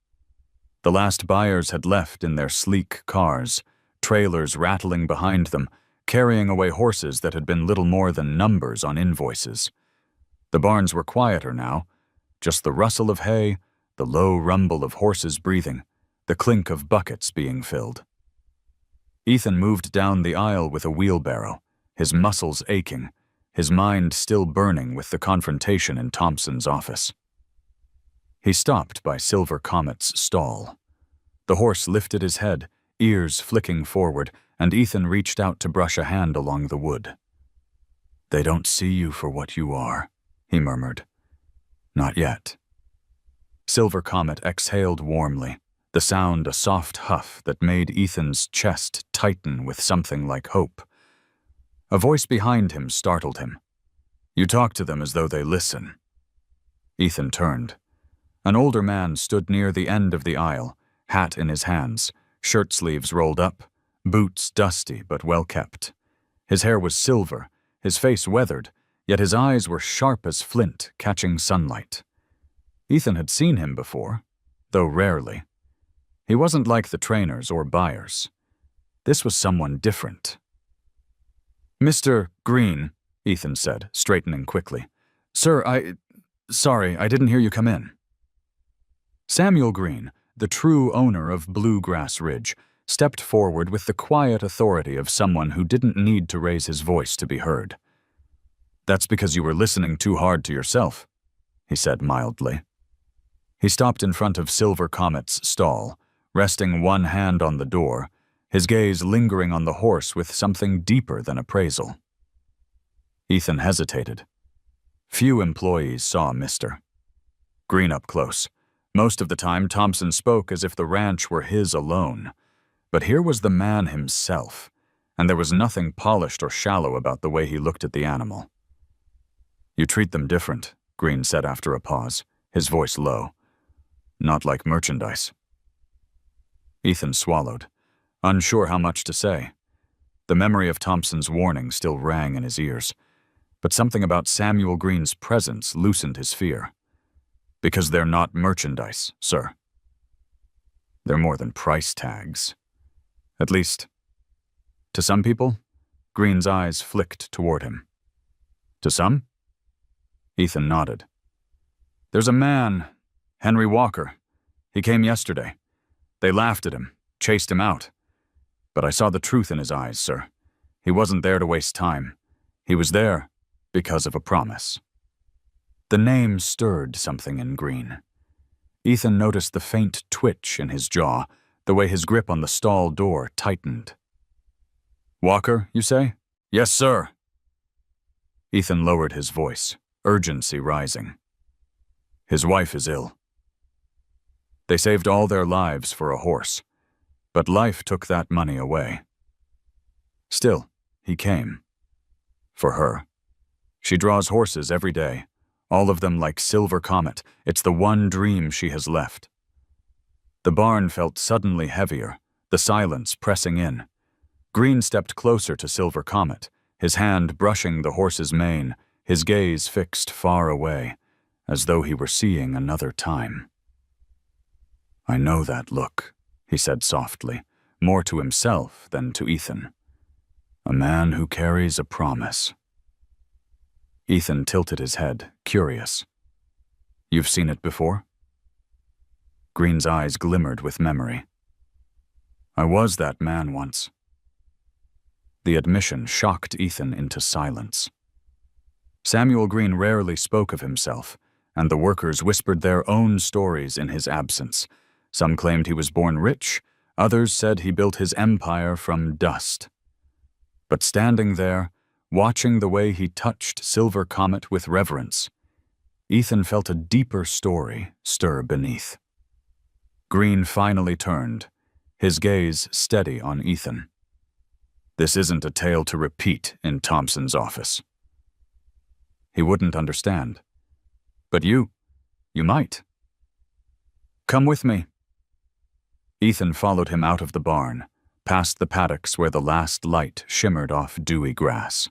The last buyers had left in their sleek cars, trailers rattling behind them, carrying away horses that had been little more than numbers on invoices. The barns were quieter now, just the rustle of hay, the low rumble of horses breathing, the clink of buckets being filled. Ethan moved down the aisle with a wheelbarrow, his muscles aching, his mind still burning with the confrontation in Thompson's office. He stopped by Silver Comet's stall. The horse lifted his head, ears flicking forward, and Ethan reached out to brush a hand along the wood. "They don't see you for what you are," he murmured. "Not yet." Silver Comet exhaled warmly, the sound a soft huff that made Ethan's chest tighten with something like hope. A voice behind him startled him. "You talk to them as though they listen." Ethan turned. An older man stood near the end of the aisle, hat in his hands, shirt sleeves rolled up, boots dusty but well kept. His hair was silver, his face weathered, yet his eyes were sharp as flint, catching sunlight. Ethan had seen him before, though rarely. He wasn't like the trainers or buyers. This was someone different. "Mr. Green," Ethan said, straightening quickly. "Sir, sorry, I didn't hear you come in." Samuel Green, the true owner of Bluegrass Ridge, stepped forward with the quiet authority of someone who didn't need to raise his voice to be heard. "That's because you were listening too hard to yourself," he said mildly. He stopped in front of Silver Comet's stall, resting one hand on the door, his gaze lingering on the horse with something deeper than appraisal. Ethan hesitated. Few employees saw Mr. Green up close. Most of the time, Thompson spoke as if the ranch were his alone. But here was the man himself, and there was nothing polished or shallow about the way he looked at the animal. "You treat them different," Green said after a pause, his voice low. "Not like merchandise." Ethan swallowed, unsure how much to say. The memory of Thompson's warning still rang in his ears, but something about Samuel Green's presence loosened his fear. "Because they're not merchandise, sir. They're more than price tags. At least, to some people." Green's eyes flicked toward him. "To some?" Ethan nodded. "There's a man, Henry Walker. He came yesterday. They laughed at him, chased him out. But I saw the truth in his eyes, sir. He wasn't there to waste time. He was there because of a promise." The name stirred something in Green. Ethan noticed the faint twitch in his jaw, the way his grip on the stall door tightened. "Walker, you say?" "Yes, sir." Ethan lowered his voice, urgency rising. "His wife is ill. They saved all their lives for a horse, but life took that money away. Still, he came. For her. She draws horses every day, all of them like Silver Comet. It's the one dream she has left." The barn felt suddenly heavier, the silence pressing in. Green stepped closer to Silver Comet, his hand brushing the horse's mane, his gaze fixed far away, as though he were seeing another time. "I know that look," he said softly, more to himself than to Ethan. "A man who carries a promise." Ethan tilted his head, curious. "You've seen it before?" Green's eyes glimmered with memory. "I was that man once." The admission shocked Ethan into silence. Samuel Green rarely spoke of himself, and the workers whispered their own stories in his absence. Some claimed he was born rich, others said he built his empire from dust. But standing there, watching the way he touched Silver Comet with reverence, Ethan felt a deeper story stir beneath. Green finally turned, his gaze steady on Ethan. This isn't a tale to repeat in Thompson's office. He wouldn't understand. But you might. Come with me. Ethan followed him out of the barn, past the paddocks where the last light shimmered off dewy grass.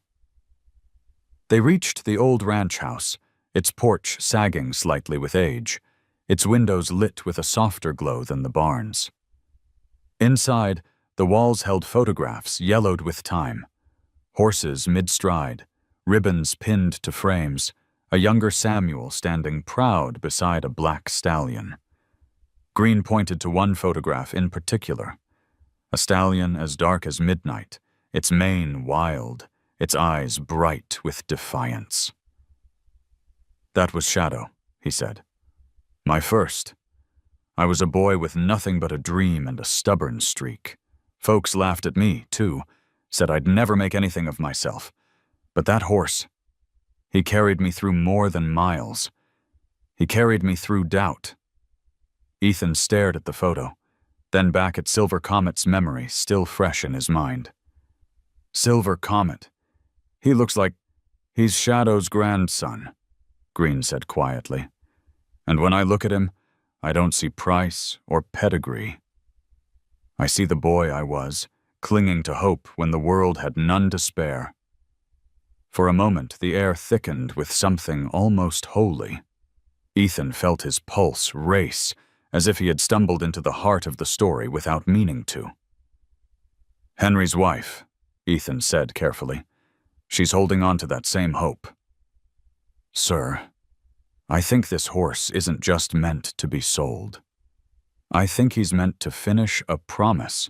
They reached the old ranch house, its porch sagging slightly with age, its windows lit with a softer glow than the barn's. Inside, the walls held photographs yellowed with time. Horses mid-stride, ribbons pinned to frames, a younger Samuel standing proud beside a black stallion. Green pointed to one photograph in particular. A stallion as dark as midnight, its mane wild, its eyes bright with defiance. That was Shadow, he said. My first. I was a boy with nothing but a dream and a stubborn streak. Folks laughed at me, too, said I'd never make anything of myself. But that horse, he carried me through more than miles. He carried me through doubt. Ethan stared at the photo, then back at Silver Comet's memory still fresh in his mind. Silver Comet. He looks like he's Shadow's grandson, Green said quietly. And when I look at him, I don't see price or pedigree. I see the boy I was, clinging to hope when the world had none to spare. For a moment, the air thickened with something almost holy. Ethan felt his pulse race, as if he had stumbled into the heart of the story without meaning to. Henry's wife, Ethan said carefully. She's holding on to that same hope. Sir, I think this horse isn't just meant to be sold. I think he's meant to finish a promise.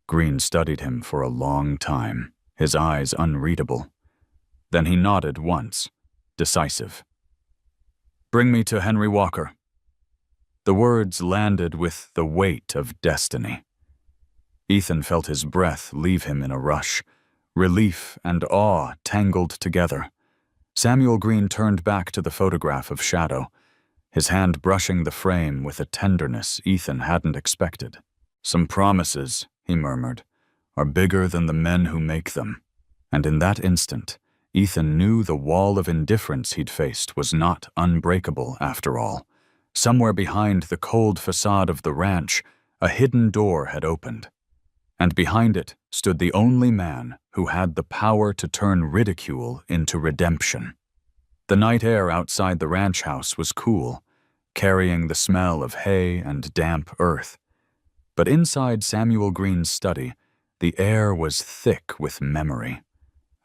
Green studied him for a long time, his eyes unreadable. Then he nodded once, decisive. Bring me to Henry Walker. The words landed with the weight of destiny. Ethan felt his breath leave him in a rush, relief and awe tangled together. Samuel Green turned back to the photograph of Shadow, his hand brushing the frame with a tenderness Ethan hadn't expected. Some promises, he murmured, are bigger than the men who make them. And in that instant, Ethan knew the wall of indifference he'd faced was not unbreakable after all. Somewhere behind the cold facade of the ranch, a hidden door had opened. And behind it stood the only man who had the power to turn ridicule into redemption. The night air outside the ranch house was cool, carrying the smell of hay and damp earth. But inside Samuel Green's study, the air was thick with memory.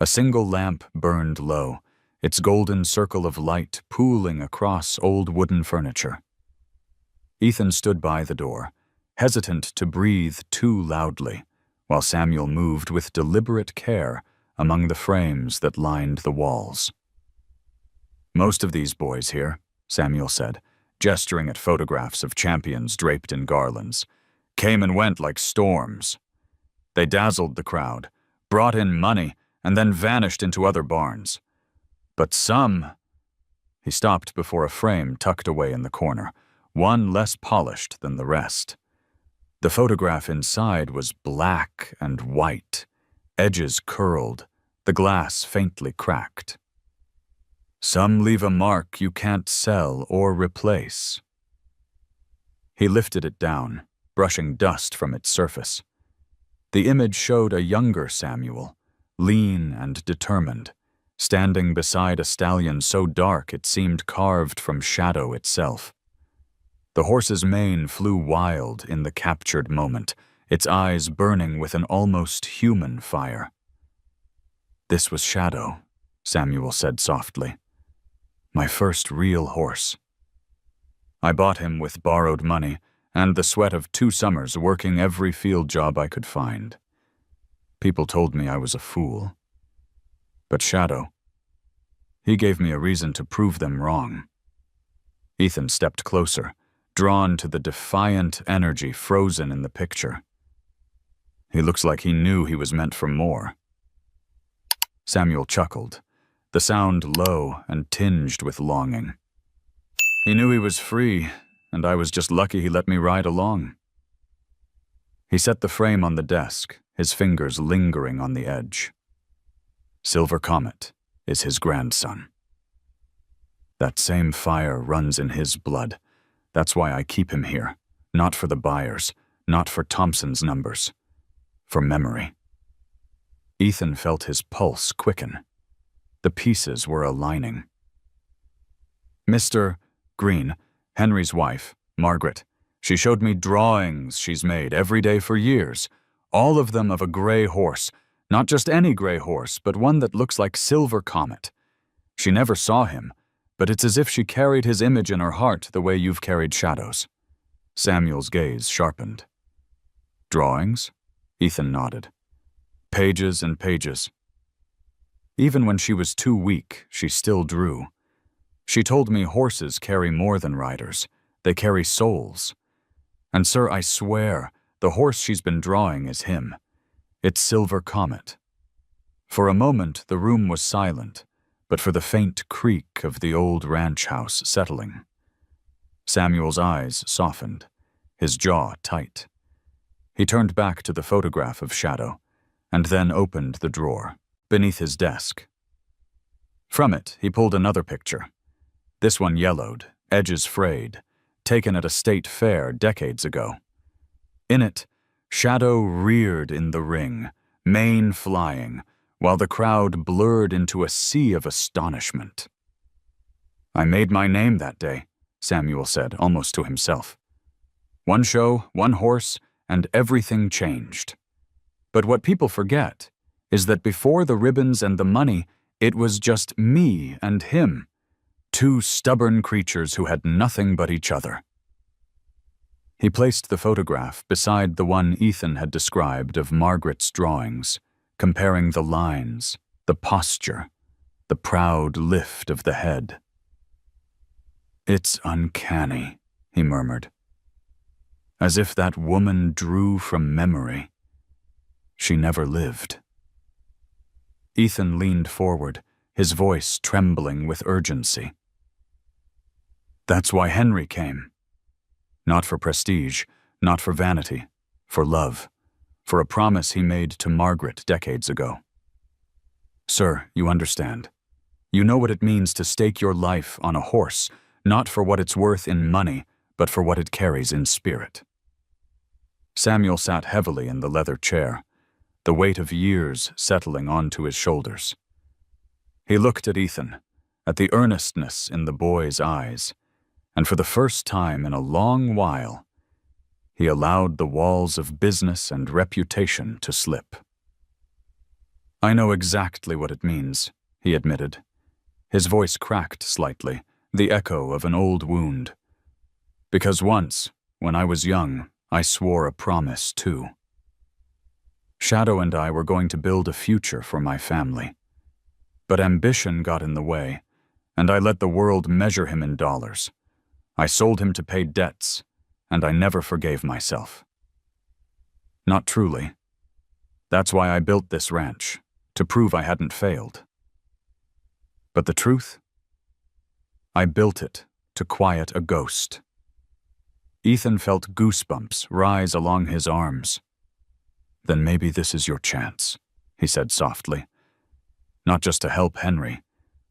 A single lamp burned low, its golden circle of light pooling across old wooden furniture. Ethan stood by the door, hesitant to breathe too loudly, while Samuel moved with deliberate care among the frames that lined the walls. Most of these boys here, Samuel said, gesturing at photographs of champions draped in garlands, came and went like storms. They dazzled the crowd, brought in money, and then vanished into other barns. But some... He stopped before a frame tucked away in the corner, one less polished than the rest. The photograph inside was black and white, edges curled, the glass faintly cracked. Some leave a mark you can't sell or replace. He lifted it down, brushing dust from its surface. The image showed a younger Samuel, lean and determined, standing beside a stallion so dark it seemed carved from shadow itself. The horse's mane flew wild in the captured moment, its eyes burning with an almost human fire. This was Shadow, Samuel said softly. My first real horse. I bought him with borrowed money and the sweat of 2 summers working every field job I could find. People told me I was a fool. But Shadow, He gave me a reason to prove them wrong. Ethan stepped closer, drawn to the defiant energy frozen in the picture. He looks like he knew he was meant for more. Samuel chuckled, the sound low and tinged with longing. He knew he was free, and I was just lucky he let me ride along. He set the frame on the desk, his fingers lingering on the edge. Silver Comet is his grandson. That same fire runs in his blood. That's why I keep him here, not for the buyers, not for Thompson's numbers, for memory. Ethan felt his pulse quicken. The pieces were aligning. Mr. Green, Henry's wife, Margaret, she showed me drawings she's made every day for years, all of them of a gray horse, not just any gray horse, but one that looks like Silver Comet. She never saw him, but it's as if she carried his image in her heart the way you've carried Shadow's. Samuel's gaze sharpened. Drawings? Ethan nodded. Pages and pages. Even when she was too weak, she still drew. She told me horses carry more than riders. They carry souls. And sir, I swear, the horse she's been drawing is him. It's Silver Comet. For a moment, the room was silent, but for the faint creak of the old ranch house settling. Samuel's eyes softened, his jaw tight. He turned back to the photograph of Shadow, and then opened the drawer, beneath his desk. From it, he pulled another picture. This one yellowed, edges frayed, taken at a state fair decades ago. In it, Shadow reared in the ring, mane flying, while the crowd blurred into a sea of astonishment. I made my name that day, Samuel said, almost to himself. One show, one horse, and everything changed. But what people forget is that before the ribbons and the money, it was just me and him, two stubborn creatures who had nothing but each other. He placed the photograph beside the one Ethan had described of Margaret's drawings, comparing the lines, the posture, the proud lift of the head. It's uncanny, he murmured. As if that woman drew from memory. She never lived. Ethan leaned forward, his voice trembling with urgency. That's why Henry came. Not for prestige, not for vanity, for love, for a promise he made to Margaret decades ago. Sir, you understand. You know what it means to stake your life on a horse, not for what it's worth in money, but for what it carries in spirit. Samuel sat heavily in the leather chair, the weight of years settling onto his shoulders. He looked at Ethan, at the earnestness in the boy's eyes, and for the first time in a long while, he allowed the walls of business and reputation to slip. I know exactly what it means, he admitted. His voice cracked slightly, the echo of an old wound. Because once, when I was young, I swore a promise too. Shadow and I were going to build a future for my family. But ambition got in the way, and I let the world measure him in dollars. I sold him to pay debts, and I never forgave myself. Not truly. That's why I built this ranch, to prove I hadn't failed. But the truth? I built it to quiet a ghost. Ethan felt goosebumps rise along his arms. Then maybe this is your chance, he said softly. Not just to help Henry,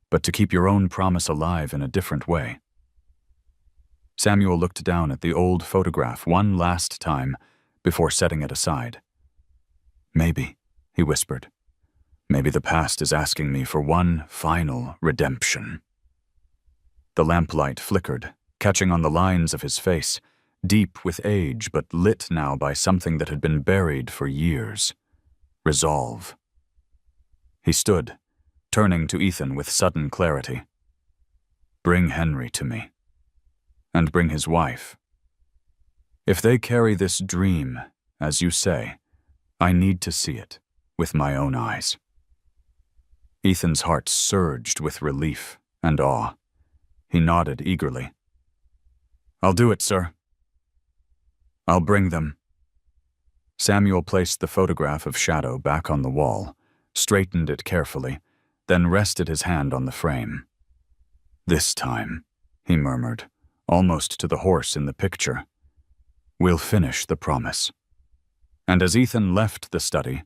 but to keep your own promise alive in a different way. Samuel looked down at the old photograph one last time before setting it aside. Maybe, he whispered. Maybe the past is asking me for one final redemption. The lamplight flickered, catching on the lines of his face, deep with age but lit now by something that had been buried for years. Resolve. He stood, turning to Ethan with sudden clarity. Bring Henry to me. And bring his wife. If they carry this dream, as you say, I need to see it with my own eyes. Ethan's heart surged with relief and awe. He nodded eagerly. "I'll do it, sir." "I'll bring them." Samuel placed the photograph of Shadow back on the wall, straightened it carefully, then rested his hand on the frame. "This time," he murmured, almost to the horse in the picture, "we'll finish the promise." And as Ethan left the study,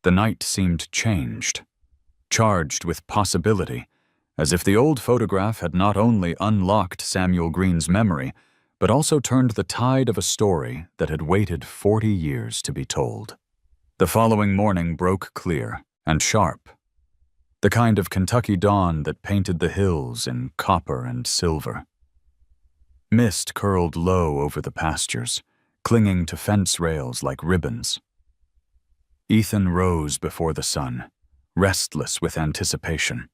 the night seemed changed, charged with possibility, as if the old photograph had not only unlocked Samuel Green's memory, but also turned the tide of a story that had waited 40 years to be told. The following morning broke clear and sharp, the kind of Kentucky dawn that painted the hills in copper and silver. Mist curled low over the pastures, clinging to fence rails like ribbons. Ethan rose before the sun, restless with anticipation.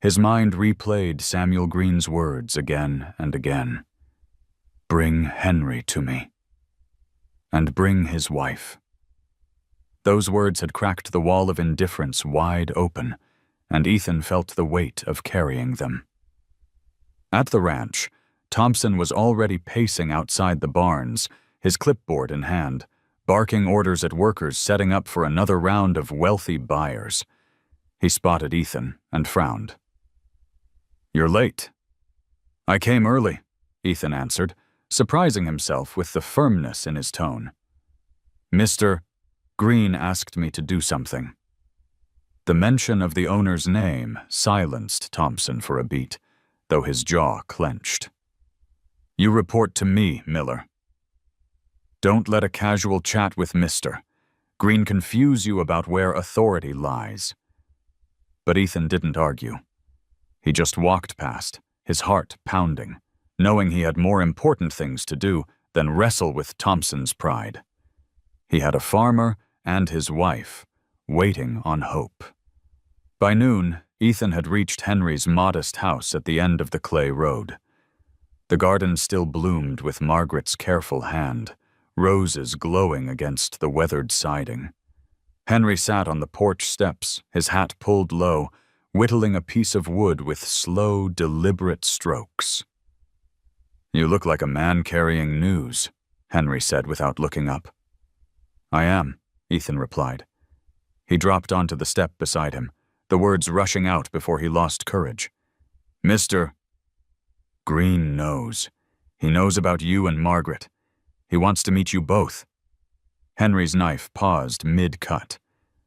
His mind replayed Samuel Green's words again and again. "Bring Henry to me. And bring his wife." Those words had cracked the wall of indifference wide open, and Ethan felt the weight of carrying them. At the ranch, Thompson was already pacing outside the barns, his clipboard in hand, barking orders at workers setting up for another round of wealthy buyers. He spotted Ethan and frowned. "You're late." "I came early," Ethan answered, surprising himself with the firmness in his tone. "Mr. Green asked me to do something." The mention of the owner's name silenced Thompson for a beat, though his jaw clenched. "You report to me, Miller." "Don't let a casual chat with Mr. Green confuse you about where authority lies." But Ethan didn't argue. He just walked past, his heart pounding, knowing he had more important things to do than wrestle with Thompson's pride. He had a farmer and his wife waiting on hope. By noon, Ethan had reached Henry's modest house at the end of the clay road. The garden still bloomed with Margaret's careful hand, roses glowing against the weathered siding. Henry sat on the porch steps, his hat pulled low, whittling a piece of wood with slow, deliberate strokes. "You look like a man carrying news," Henry said without looking up. "I am," Ethan replied. He dropped onto the step beside him, the words rushing out before he lost courage. "Mr. Green knows. He knows about you and Margaret. He wants to meet you both." Henry's knife paused mid-cut.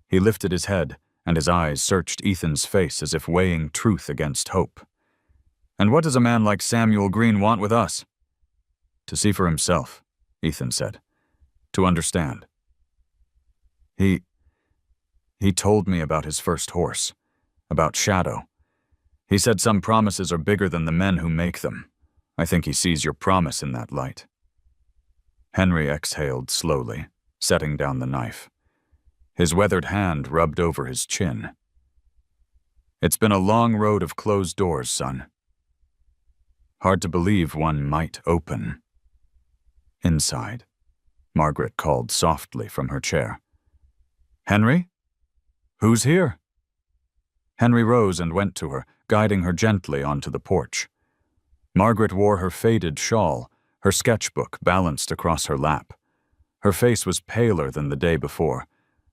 He lifted his head, and his eyes searched Ethan's face as if weighing truth against hope. "And what does a man like Samuel Green want with us?" "To see for himself," Ethan said. "To understand. He told me about his first horse, about Shadow. He said some promises are bigger than the men who make them. I think he sees your promise in that light." Henry exhaled slowly, setting down the knife. His weathered hand rubbed over his chin. "It's been a long road of closed doors, son. Hard to believe one might open." "Inside," Margaret called softly from her chair. "Henry? Who's here?" Henry rose and went to her, guiding her gently onto the porch. Margaret wore her faded shawl, her sketchbook balanced across her lap. Her face was paler than the day before,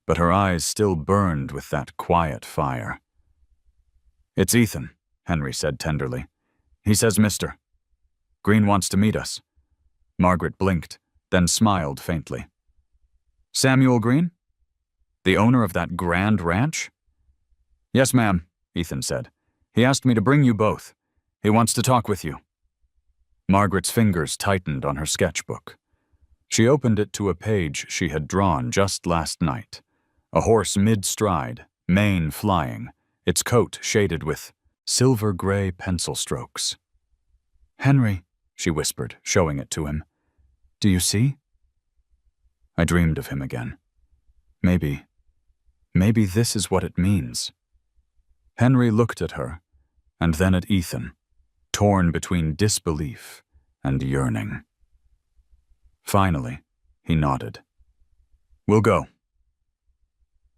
but her eyes still burned with that quiet fire. "It's Ethan," Henry said tenderly. "He says Mr. Green wants to meet us." Margaret blinked, then smiled faintly. "Samuel Green? The owner of that grand ranch?" "Yes, ma'am," Ethan said. "He asked me to bring you both. He wants to talk with you." Margaret's fingers tightened on her sketchbook. She opened it to a page she had drawn just last night. A horse mid-stride, mane flying, its coat shaded with silver-gray pencil strokes. "Henry," she whispered, showing it to him. "Do you see?" I dreamed of him again. Maybe this is what it means. Henry looked at her, and then at Ethan, torn between disbelief and yearning. Finally, he nodded. "We'll go."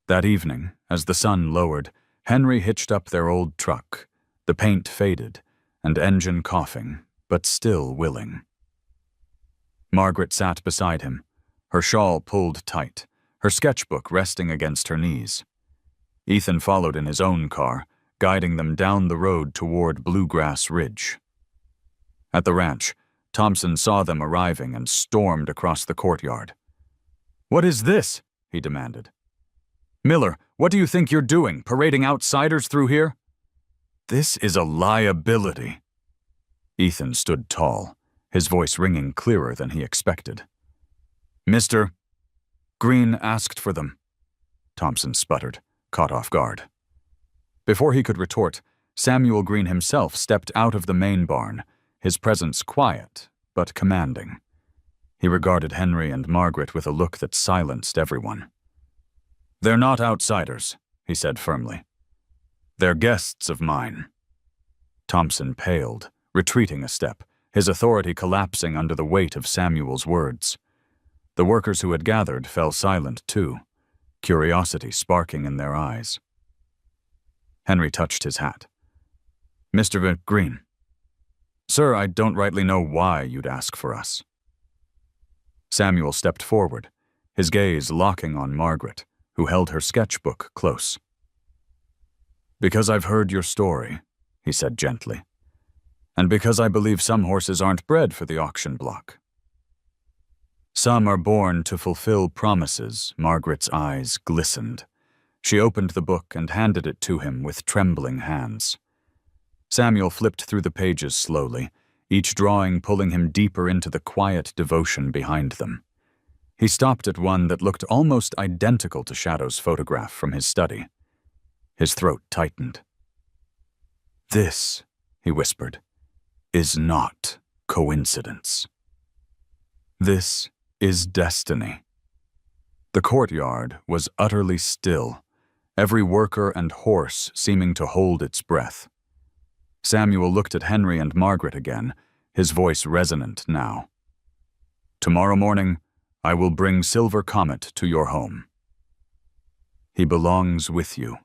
That evening, as the sun lowered, Henry hitched up their old truck, the paint faded, and engine coughing, but still willing. Margaret sat beside him, her shawl pulled tight, her sketchbook resting against her knees. Ethan followed in his own car, guiding them down the road toward Bluegrass Ridge. At the ranch, Thompson saw them arriving and stormed across the courtyard. "What is this?" he demanded. "Miller, what do you think you're doing, parading outsiders through here?" "This is a liability." Ethan stood tall, his voice ringing clearer than he expected. "Mr. Green asked for them," Thompson sputtered, caught off guard. Before he could retort, Samuel Green himself stepped out of the main barn, his presence quiet but commanding. He regarded Henry and Margaret with a look that silenced everyone. "They're not outsiders," he said firmly. "They're guests of mine." Thompson paled, retreating a step, his authority collapsing under the weight of Samuel's words. The workers who had gathered fell silent too, curiosity sparking in their eyes. Henry touched his hat. "Mr. Green. Sir, I don't rightly know why you'd ask for us." Samuel stepped forward, his gaze locking on Margaret, who held her sketchbook close. "Because I've heard your story," he said gently, "and because I believe some horses aren't bred for the auction block. Some are born to fulfill promises." Margaret's eyes glistened. She opened the book and handed it to him with trembling hands. Samuel flipped through the pages slowly, each drawing pulling him deeper into the quiet devotion behind them. He stopped at one that looked almost identical to Shadow's photograph from his study. His throat tightened. "This," he whispered, "is not coincidence. This is destiny." The courtyard was utterly still, every worker and horse seeming to hold its breath. Samuel looked at Henry and Margaret again, his voice resonant now. "Tomorrow morning, I will bring Silver Comet to your home. He belongs with you,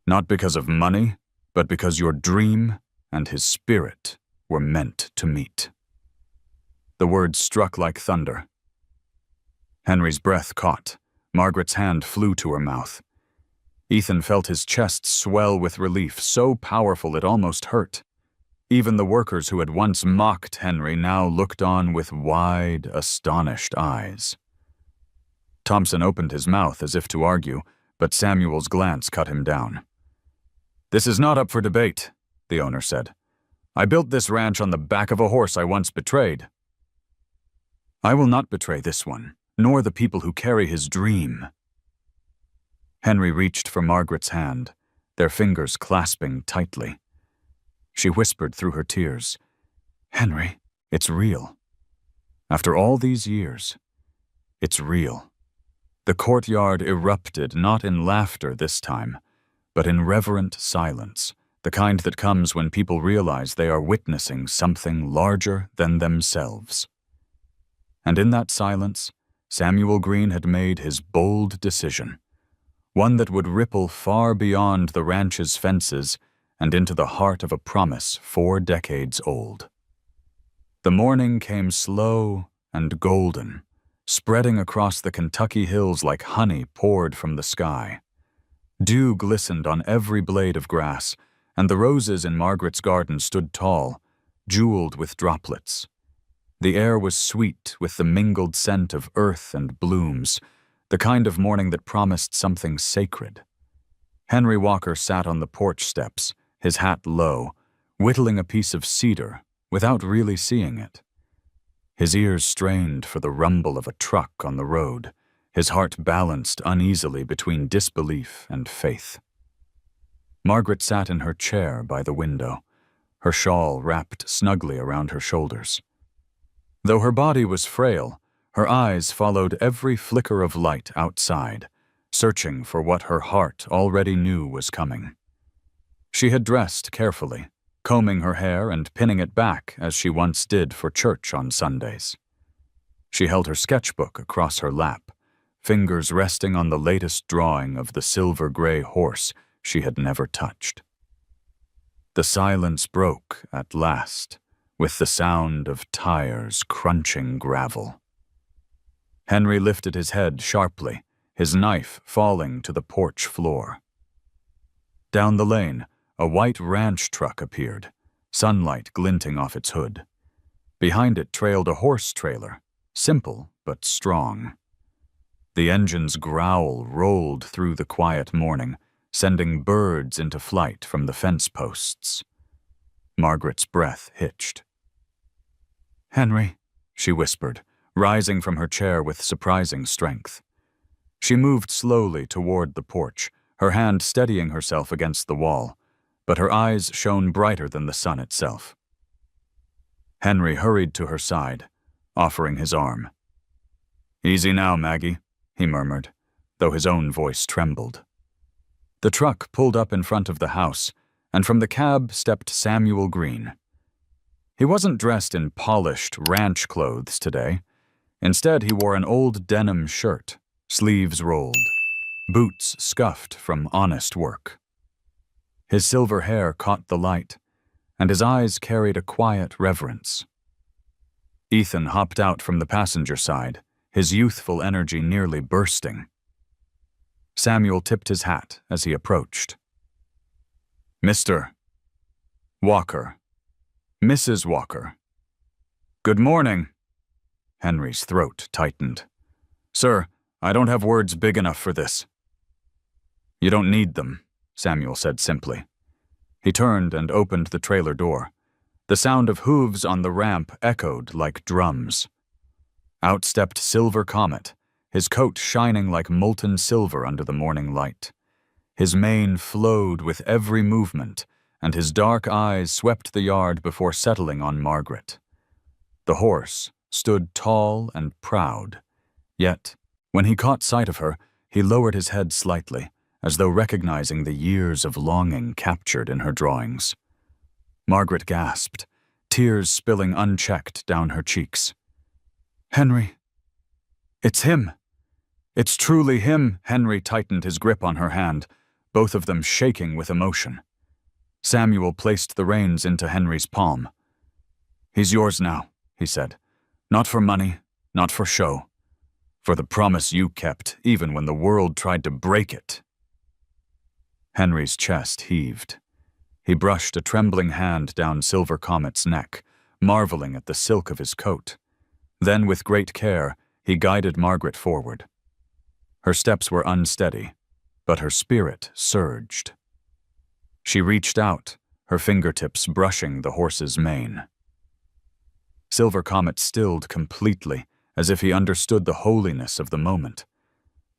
not because of money, but because your dream and his spirit were meant to meet." The words struck like thunder. Henry's breath caught. Margaret's hand flew to her mouth. Ethan felt his chest swell with relief, so powerful it almost hurt. Even the workers who had once mocked Henry now looked on with wide, astonished eyes. Thompson opened his mouth as if to argue, but Samuel's glance cut him down. "This is not up for debate," the owner said. "I built this ranch on the back of a horse I once betrayed. I will not betray this one, nor the people who carry his dream." Henry reached for Margaret's hand, their fingers clasping tightly. She whispered through her tears, "Henry, it's real. After all these years, it's real." The courtyard erupted, not in laughter this time, but in reverent silence, the kind that comes when people realize they are witnessing something larger than themselves. And in that silence, Samuel Green had made his bold decision, one that would ripple far beyond the ranch's fences and into the heart of a promise 4 decades old. The morning came slow and golden, spreading across the Kentucky hills like honey poured from the sky. Dew glistened on every blade of grass, and the roses in Margaret's garden stood tall, jeweled with droplets. The air was sweet with the mingled scent of earth and blooms, the kind of morning that promised something sacred. Henry Walker sat on the porch steps, his hat low, whittling a piece of cedar without really seeing it. His ears strained for the rumble of a truck on the road, his heart balanced uneasily between disbelief and faith. Margaret sat in her chair by the window, her shawl wrapped snugly around her shoulders. Though her body was frail, her eyes followed every flicker of light outside, searching for what her heart already knew was coming. She had dressed carefully, combing her hair and pinning it back as she once did for church on Sundays. She held her sketchbook across her lap, fingers resting on the latest drawing of the silver-gray horse she had never touched. The silence broke at last, with the sound of tires crunching gravel. Henry lifted his head sharply, his knife falling to the porch floor. Down the lane, a white ranch truck appeared, sunlight glinting off its hood. Behind it trailed a horse trailer, simple but strong. The engine's growl rolled through the quiet morning, sending birds into flight from the fence posts. Margaret's breath hitched. "Henry," she whispered, rising from her chair with surprising strength. She moved slowly toward the porch, her hand steadying herself against the wall, but her eyes shone brighter than the sun itself. Henry hurried to her side, offering his arm. "Easy now, Maggie," he murmured, though his own voice trembled. The truck pulled up in front of the house, and from the cab stepped Samuel Green. He wasn't dressed in polished ranch clothes today. Instead, he wore an old denim shirt, sleeves rolled, boots scuffed from honest work. His silver hair caught the light, and his eyes carried a quiet reverence. Ethan hopped out from the passenger side, his youthful energy nearly bursting. Samuel tipped his hat as he approached. "Mr. Walker. Mrs. Walker." "Good morning." Henry's throat tightened. "Sir, I don't have words big enough for this." "You don't need them," Samuel said simply. He turned and opened the trailer door. The sound of hooves on the ramp echoed like drums. Out stepped Silver Comet, his coat shining like molten silver under the morning light. His mane flowed with every movement, and his dark eyes swept the yard before settling on Margaret. The horse stood tall and proud, yet, when he caught sight of her, he lowered his head slightly, as though recognizing the years of longing captured in her drawings. Margaret gasped, tears spilling unchecked down her cheeks. "Henry, it's him. It's truly him." Henry tightened his grip on her hand, both of them shaking with emotion. Samuel placed the reins into Henry's palm. "He's yours now," he said. "Not for money, not for show. For the promise you kept, even when the world tried to break it." Henry's chest heaved. He brushed a trembling hand down Silver Comet's neck, marveling at the silk of his coat. Then, with great care, he guided Margaret forward. Her steps were unsteady, but her spirit surged. She reached out, her fingertips brushing the horse's mane. Silver Comet stilled completely, as if he understood the holiness of the moment.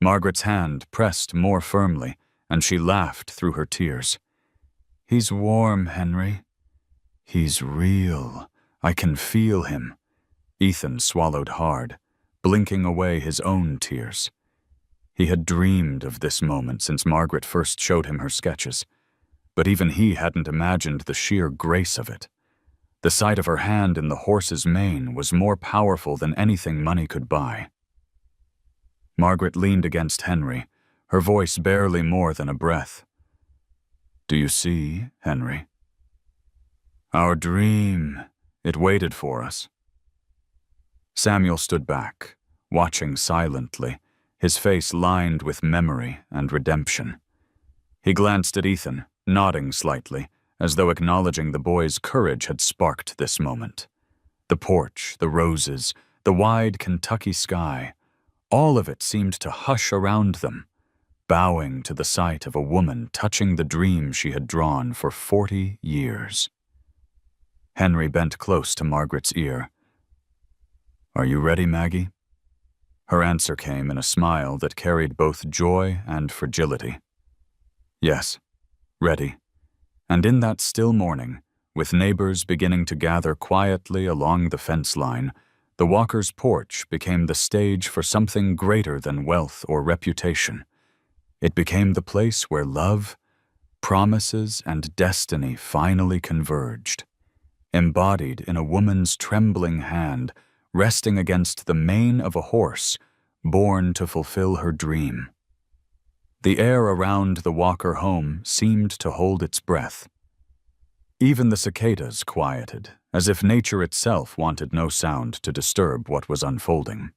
Margaret's hand pressed more firmly, and she laughed through her tears. "He's warm, Henry. He's real. I can feel him." Ethan swallowed hard, blinking away his own tears. He had dreamed of this moment since Margaret first showed him her sketches, but even he hadn't imagined the sheer grace of it. The sight of her hand in the horse's mane was more powerful than anything money could buy. Margaret leaned against Henry, her voice barely more than a breath. "Do you see, Henry? Our dream, it waited for us." Samuel stood back, watching silently, his face lined with memory and redemption. He glanced at Ethan, nodding slightly, as though acknowledging the boy's courage had sparked this moment. The porch, the roses, the wide Kentucky sky, all of it seemed to hush around them, bowing to the sight of a woman touching the dream she had drawn for 40 years. Henry bent close to Margaret's ear. "Are you ready, Maggie?" Her answer came in a smile that carried both joy and fragility. "Yes, ready." And in that still morning, with neighbors beginning to gather quietly along the fence line, the Walkers' porch became the stage for something greater than wealth or reputation. It became the place where love, promises, and destiny finally converged, embodied in a woman's trembling hand, resting against the mane of a horse, born to fulfill her dream. The air around the Walker home seemed to hold its breath. Even the cicadas quieted, as if nature itself wanted no sound to disturb what was unfolding.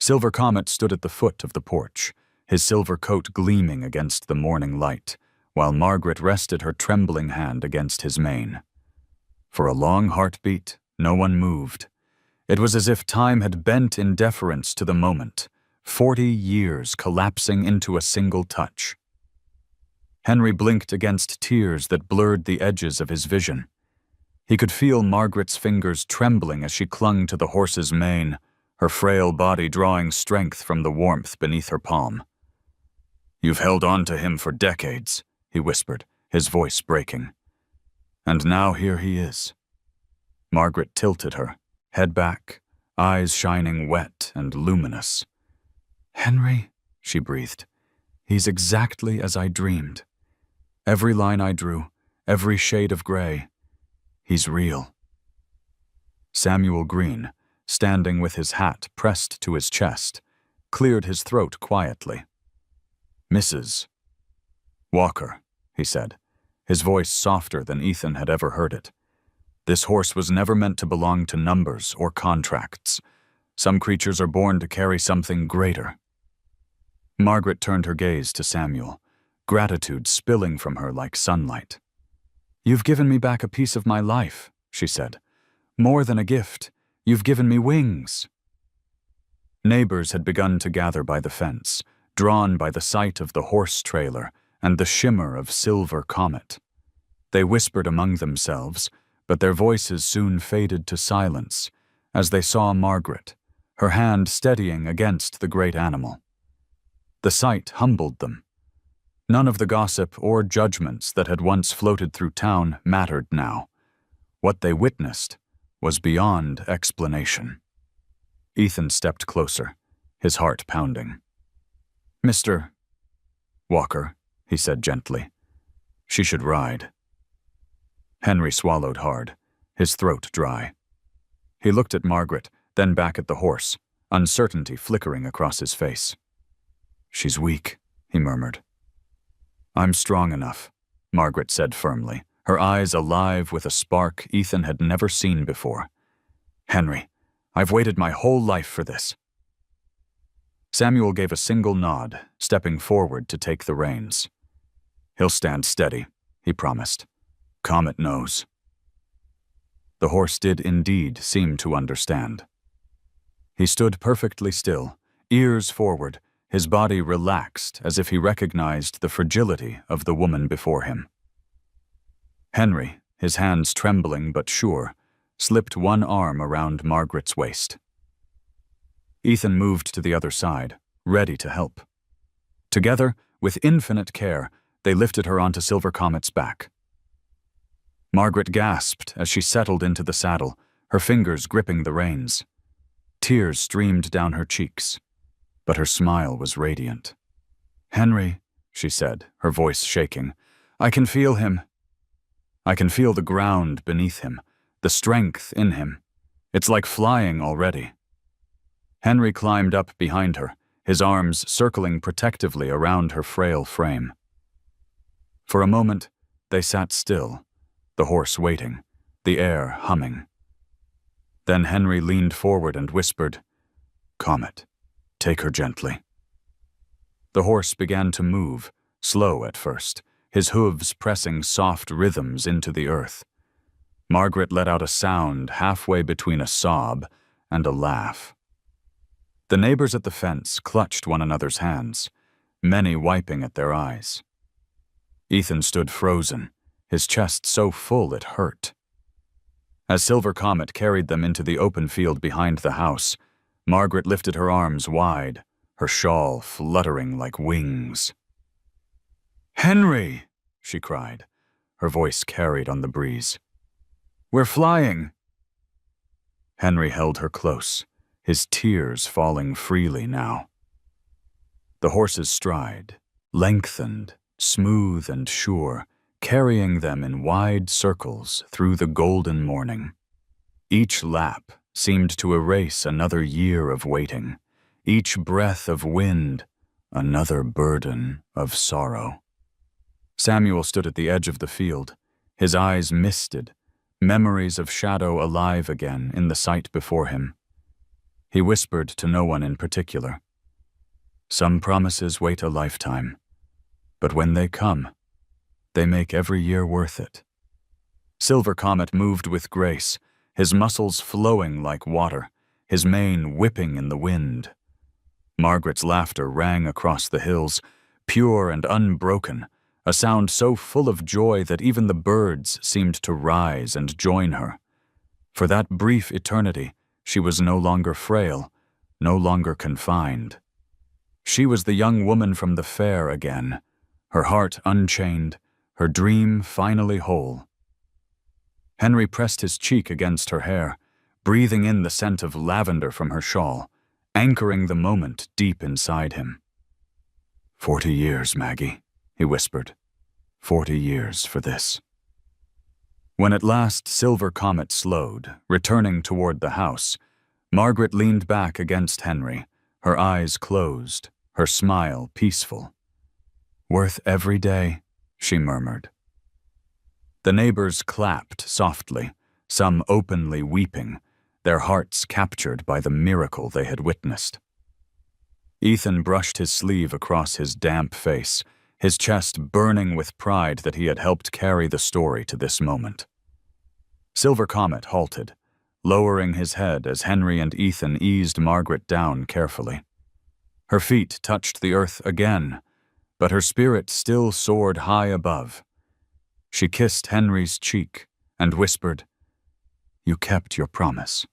Silver Comet stood at the foot of the porch, his silver coat gleaming against the morning light, while Margaret rested her trembling hand against his mane. For a long heartbeat, no one moved. It was as if time had bent in deference to the moment, 40 years collapsing into a single touch. Henry blinked against tears that blurred the edges of his vision. He could feel Margaret's fingers trembling as she clung to the horse's mane, her frail body drawing strength from the warmth beneath her palm. "You've held on to him for decades," he whispered, his voice breaking. "And now here he is." Margaret tilted her, head back, eyes shining wet and luminous. "Henry," she breathed, "he's exactly as I dreamed. Every line I drew, every shade of gray. He's real." Samuel Green, standing with his hat pressed to his chest, cleared his throat quietly. "Mrs. Walker," he said, his voice softer than Ethan had ever heard it. "This horse was never meant to belong to numbers or contracts. Some creatures are born to carry something greater." Margaret turned her gaze to Samuel, gratitude spilling from her like sunlight. "You've given me back a piece of my life," she said. "More than a gift, you've given me wings." Neighbors had begun to gather by the fence, drawn by the sight of the horse trailer and the shimmer of Silver Comet. They whispered among themselves, but their voices soon faded to silence as they saw Margaret, her hand steadying against the great animal. The sight humbled them. None of the gossip or judgments that had once floated through town mattered now. What they witnessed was beyond explanation. Ethan stepped closer, his heart pounding. "Mr. Walker," he said gently, "she should ride." Henry swallowed hard, his throat dry. He looked at Margaret, then back at the horse, uncertainty flickering across his face. "She's weak," he murmured. "I'm strong enough," Margaret said firmly, her eyes alive with a spark Ethan had never seen before. "Henry, I've waited my whole life for this." Samuel gave a single nod, stepping forward to take the reins. "He'll stand steady," he promised. "Comet knows." The horse did indeed seem to understand. He stood perfectly still, ears forward, his body relaxed as if he recognized the fragility of the woman before him. Henry, his hands trembling but sure, slipped one arm around Margaret's waist. Ethan moved to the other side, ready to help. Together, with infinite care, they lifted her onto Silver Comet's back. Margaret gasped as she settled into the saddle, her fingers gripping the reins. Tears streamed down her cheeks, but her smile was radiant. "Henry," she said, her voice shaking, "I can feel him. I can feel the ground beneath him, the strength in him. It's like flying already." Henry climbed up behind her, his arms circling protectively around her frail frame. For a moment, they sat still, the horse waiting, the air humming. Then Henry leaned forward and whispered, "Comet, take her gently." The horse began to move, slow at first, his hooves pressing soft rhythms into the earth. Margaret let out a sound halfway between a sob and a laugh. The neighbors at the fence clutched one another's hands, many wiping at their eyes. Ethan stood frozen, his chest so full it hurt. As Silver Comet carried them into the open field behind the house, Margaret lifted her arms wide, her shawl fluttering like wings. "Henry!" she cried, her voice carried on the breeze. "We're flying!" Henry held her close, his tears falling freely now. The horse's stride, lengthened, smooth and sure, carrying them in wide circles through the golden morning. Each lap seemed to erase another year of waiting, each breath of wind Another burden of sorrow. Samuel stood at the edge of the field, his eyes misted, memories of shadow alive again in the sight before him. He whispered to no one in particular. Some promises wait a lifetime, but when they come, they make every year worth it. Silver Comet moved with grace, his muscles flowing like water, his mane whipping in the wind. Margaret's laughter rang across the hills, pure and unbroken, a sound so full of joy that even the birds seemed to rise and join her. For that brief eternity, she was no longer frail, no longer confined. She was the young woman from the fair again, her heart unchained, her dream finally whole. Henry pressed his cheek against her hair, breathing in the scent of lavender from her shawl, anchoring the moment deep inside him. 40 years, Maggie, he whispered. 40 years for this. When at last Silver Comet slowed, returning toward the house, Margaret leaned back against Henry, her eyes closed, her smile peaceful. Worth every day, she murmured. The neighbors clapped softly, some openly weeping, their hearts captured by the miracle they had witnessed. Ethan brushed his sleeve across his damp face, his chest burning with pride that he had helped carry the story to this moment. Silver Comet halted, lowering his head as Henry and Ethan eased Margaret down carefully. Her feet touched the earth again, but her spirit still soared high above. She kissed Henry's cheek and whispered, "You kept your promise."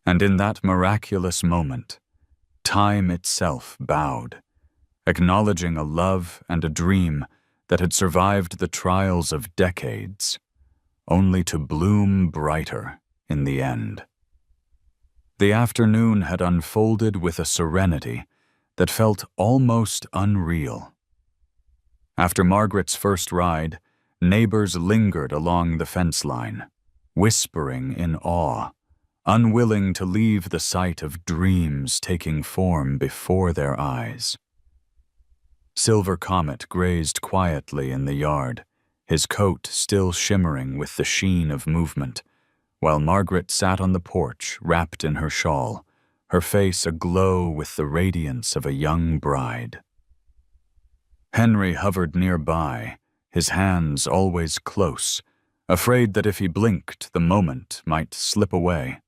And in that miraculous moment, time itself bowed, acknowledging a love and a dream that had survived the trials of decades, only to bloom brighter in the end. The afternoon had unfolded with a serenity that felt almost unreal. After Margaret's first ride, neighbors lingered along the fence line, whispering in awe, unwilling to leave the sight of dreams taking form before their eyes. Silver Comet grazed quietly in the yard, his coat still shimmering with the sheen of movement, while Margaret sat on the porch wrapped in her shawl, her face aglow with the radiance of a young bride. Henry hovered nearby, his hands always close, afraid that if he blinked, the moment might slip away.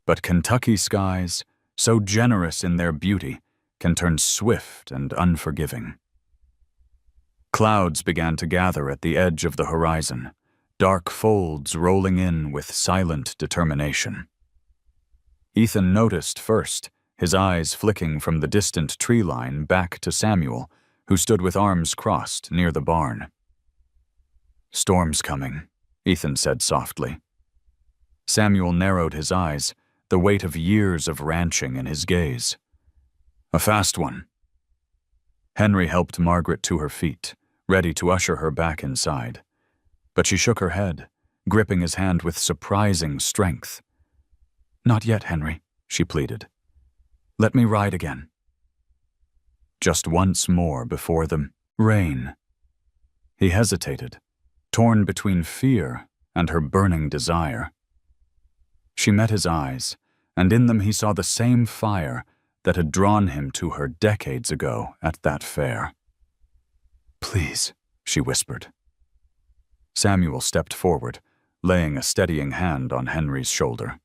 But Kentucky skies, so generous in their beauty, can turn swift and unforgiving. Clouds began to gather at the edge of the horizon, dark folds rolling in with silent determination. Ethan noticed first, his eyes flicking from the distant tree line back to Samuel, who stood with arms crossed near the barn. "Storm's coming," Ethan said softly. Samuel narrowed his eyes, the weight of years of ranching in his gaze. "A fast one." Henry helped Margaret to her feet, ready to usher her back inside. But she shook her head, gripping his hand with surprising strength. "Not yet, Henry," she pleaded. "Let me ride again." Just once more before them, rain. He hesitated, torn between fear and her burning desire. She met his eyes, and in them he saw the same fire that had drawn him to her decades ago at that fair. "Please," she whispered. Samuel stepped forward, laying a steadying hand on Henry's shoulder.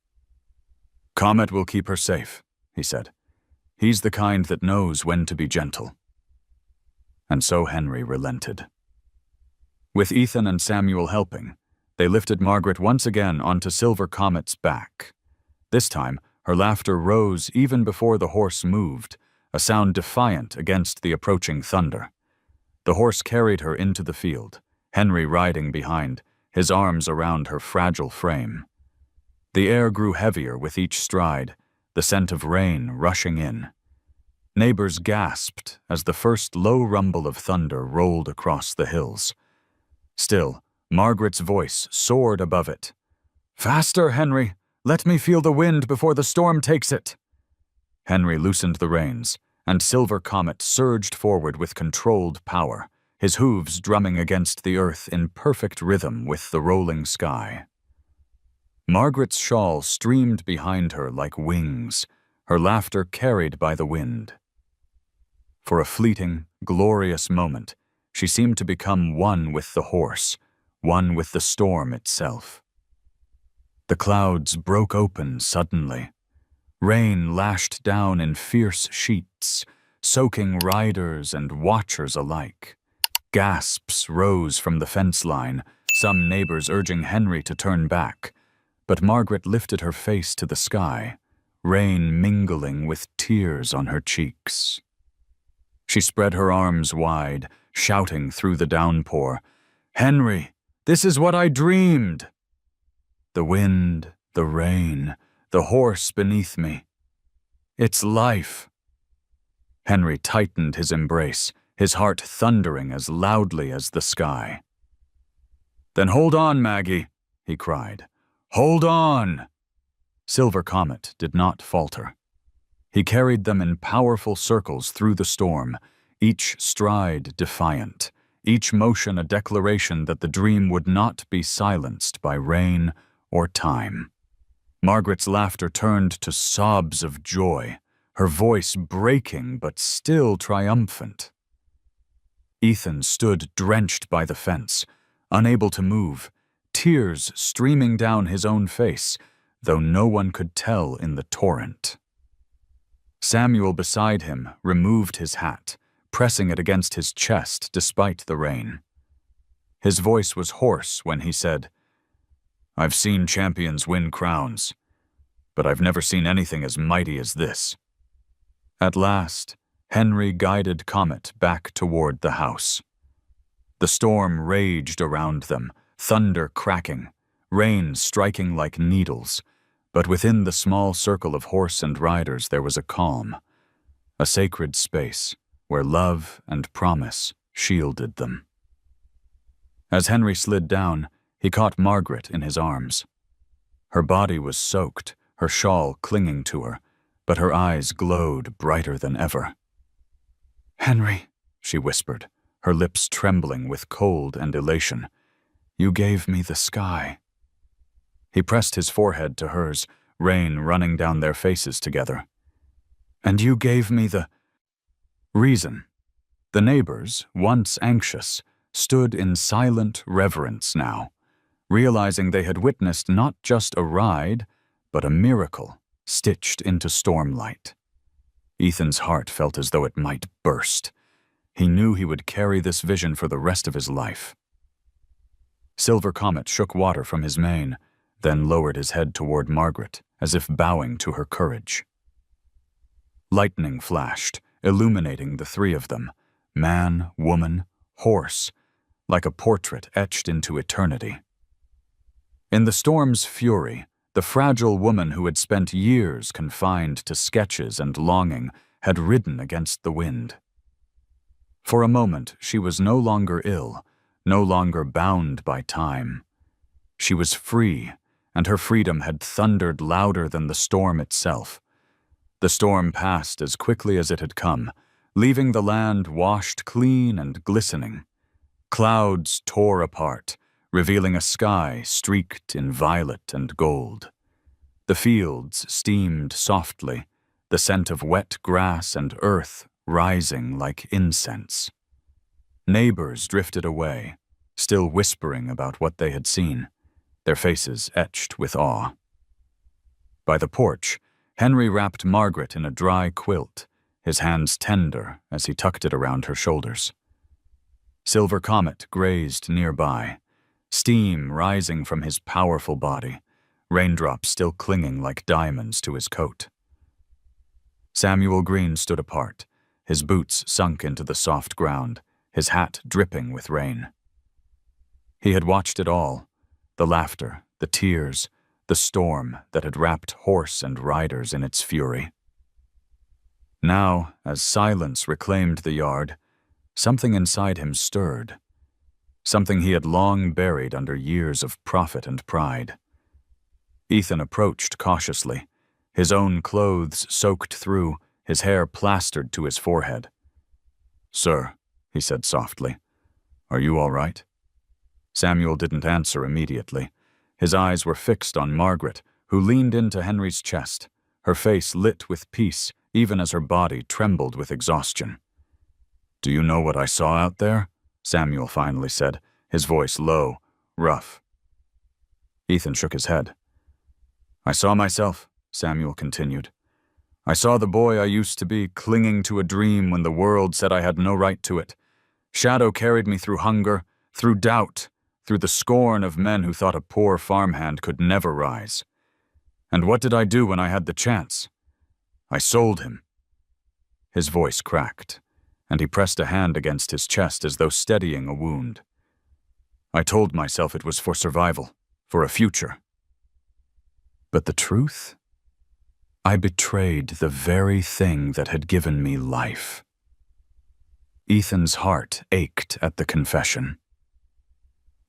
"Comet will keep her safe," he said. "He's the kind that knows when to be gentle." And so Henry relented. With Ethan and Samuel helping, they lifted Margaret once again onto Silver Comet's back. This time, her laughter rose even before the horse moved, a sound defiant against the approaching thunder. The horse carried her into the field, Henry riding behind, his arms around her fragile frame. The air grew heavier with each stride, the scent of rain rushing in. Neighbors gasped as the first low rumble of thunder rolled across the hills. Still, Margaret's voice soared above it. "Faster, Henry! Let me feel the wind before the storm takes it!" Henry loosened the reins, and Silver Comet surged forward with controlled power, his hooves drumming against the earth in perfect rhythm with the rolling sky. Margaret's shawl streamed behind her like wings, her laughter carried by the wind. For a fleeting, glorious moment, she seemed to become one with the horse, one with the storm itself. The clouds broke open suddenly. Rain lashed down in fierce sheets, soaking riders and watchers alike. Gasps rose from the fence line, some neighbors urging Henry to turn back, but Margaret lifted her face to the sky, rain mingling with tears on her cheeks. She spread her arms wide, shouting through the downpour, "Henry, this is what I dreamed!" The wind, the rain, the horse beneath me. It's life. Henry tightened his embrace, his heart thundering as loudly as the sky. "Then hold on, Maggie," he cried. "Hold on!" Silver Comet did not falter. He carried them in powerful circles through the storm, each stride defiant, each motion a declaration that the dream would not be silenced by rain or time. Margaret's laughter turned to sobs of joy, her voice breaking but still triumphant. Ethan stood drenched by the fence, unable to move, tears streaming down his own face, though no one could tell in the torrent. Samuel beside him removed his hat, pressing it against his chest despite the rain. His voice was hoarse when he said, "I've seen champions win crowns, but I've never seen anything as mighty as this." At last, Henry guided Comet back toward the house. The storm raged around them, thunder cracking, rain striking like needles, but within the small circle of horse and riders there was a calm, a sacred space where love and promise shielded them. As Henry slid down, he caught Margaret in his arms. Her body was soaked, her shawl clinging to her, but her eyes glowed brighter than ever. "Henry," she whispered, her lips trembling with cold and elation, "you gave me the sky." He pressed his forehead to hers, rain running down their faces together. "And you gave me the reason." The neighbors, once anxious, stood in silent reverence now, realizing they had witnessed not just a ride, but a miracle stitched into stormlight. Ethan's heart felt as though it might burst. He knew he would carry this vision for the rest of his life. Silver Comet shook water from his mane, then lowered his head toward Margaret, as if bowing to her courage. Lightning flashed, illuminating the three of them, man, woman, horse, like a portrait etched into eternity. In the storm's fury, the fragile woman who had spent years confined to sketches and longing had ridden against the wind. For a moment, she was no longer ill, no longer bound by time. She was free, and her freedom had thundered louder than the storm itself. The storm passed as quickly as it had come, leaving the land washed clean and glistening. Clouds tore apart, revealing a sky streaked in violet and gold. The fields steamed softly, the scent of wet grass and earth rising like incense. Neighbors drifted away, still whispering about what they had seen, their faces etched with awe. By the porch, Henry wrapped Margaret in a dry quilt, his hands tender as he tucked it around her shoulders. Silver Comet grazed nearby, steam rising from his powerful body, raindrops still clinging like diamonds to his coat. Samuel Green stood apart, his boots sunk into the soft ground, his hat dripping with rain. He had watched it all, the laughter, the tears, the storm that had wrapped horse and riders in its fury. Now, as silence reclaimed the yard, something inside him stirred, something he had long buried under years of profit and pride. Ethan approached cautiously, his own clothes soaked through, his hair plastered to his forehead. "Sir," he said softly, "are you all right?" Samuel didn't answer immediately. His eyes were fixed on Margaret, who leaned into Henry's chest, her face lit with peace, even as her body trembled with exhaustion. "Do you know what I saw out there?" Samuel finally said, his voice low, rough. Ethan shook his head. "I saw myself," Samuel continued. "I saw the boy I used to be, clinging to a dream when the world said I had no right to it. Shadow carried me through hunger, through doubt, through the scorn of men who thought a poor farmhand could never rise. And what did I do when I had the chance? I sold him." His voice cracked, and he pressed a hand against his chest as though steadying a wound. "I told myself it was for survival, for a future. But the truth? I betrayed the very thing that had given me life." Ethan's heart ached at the confession.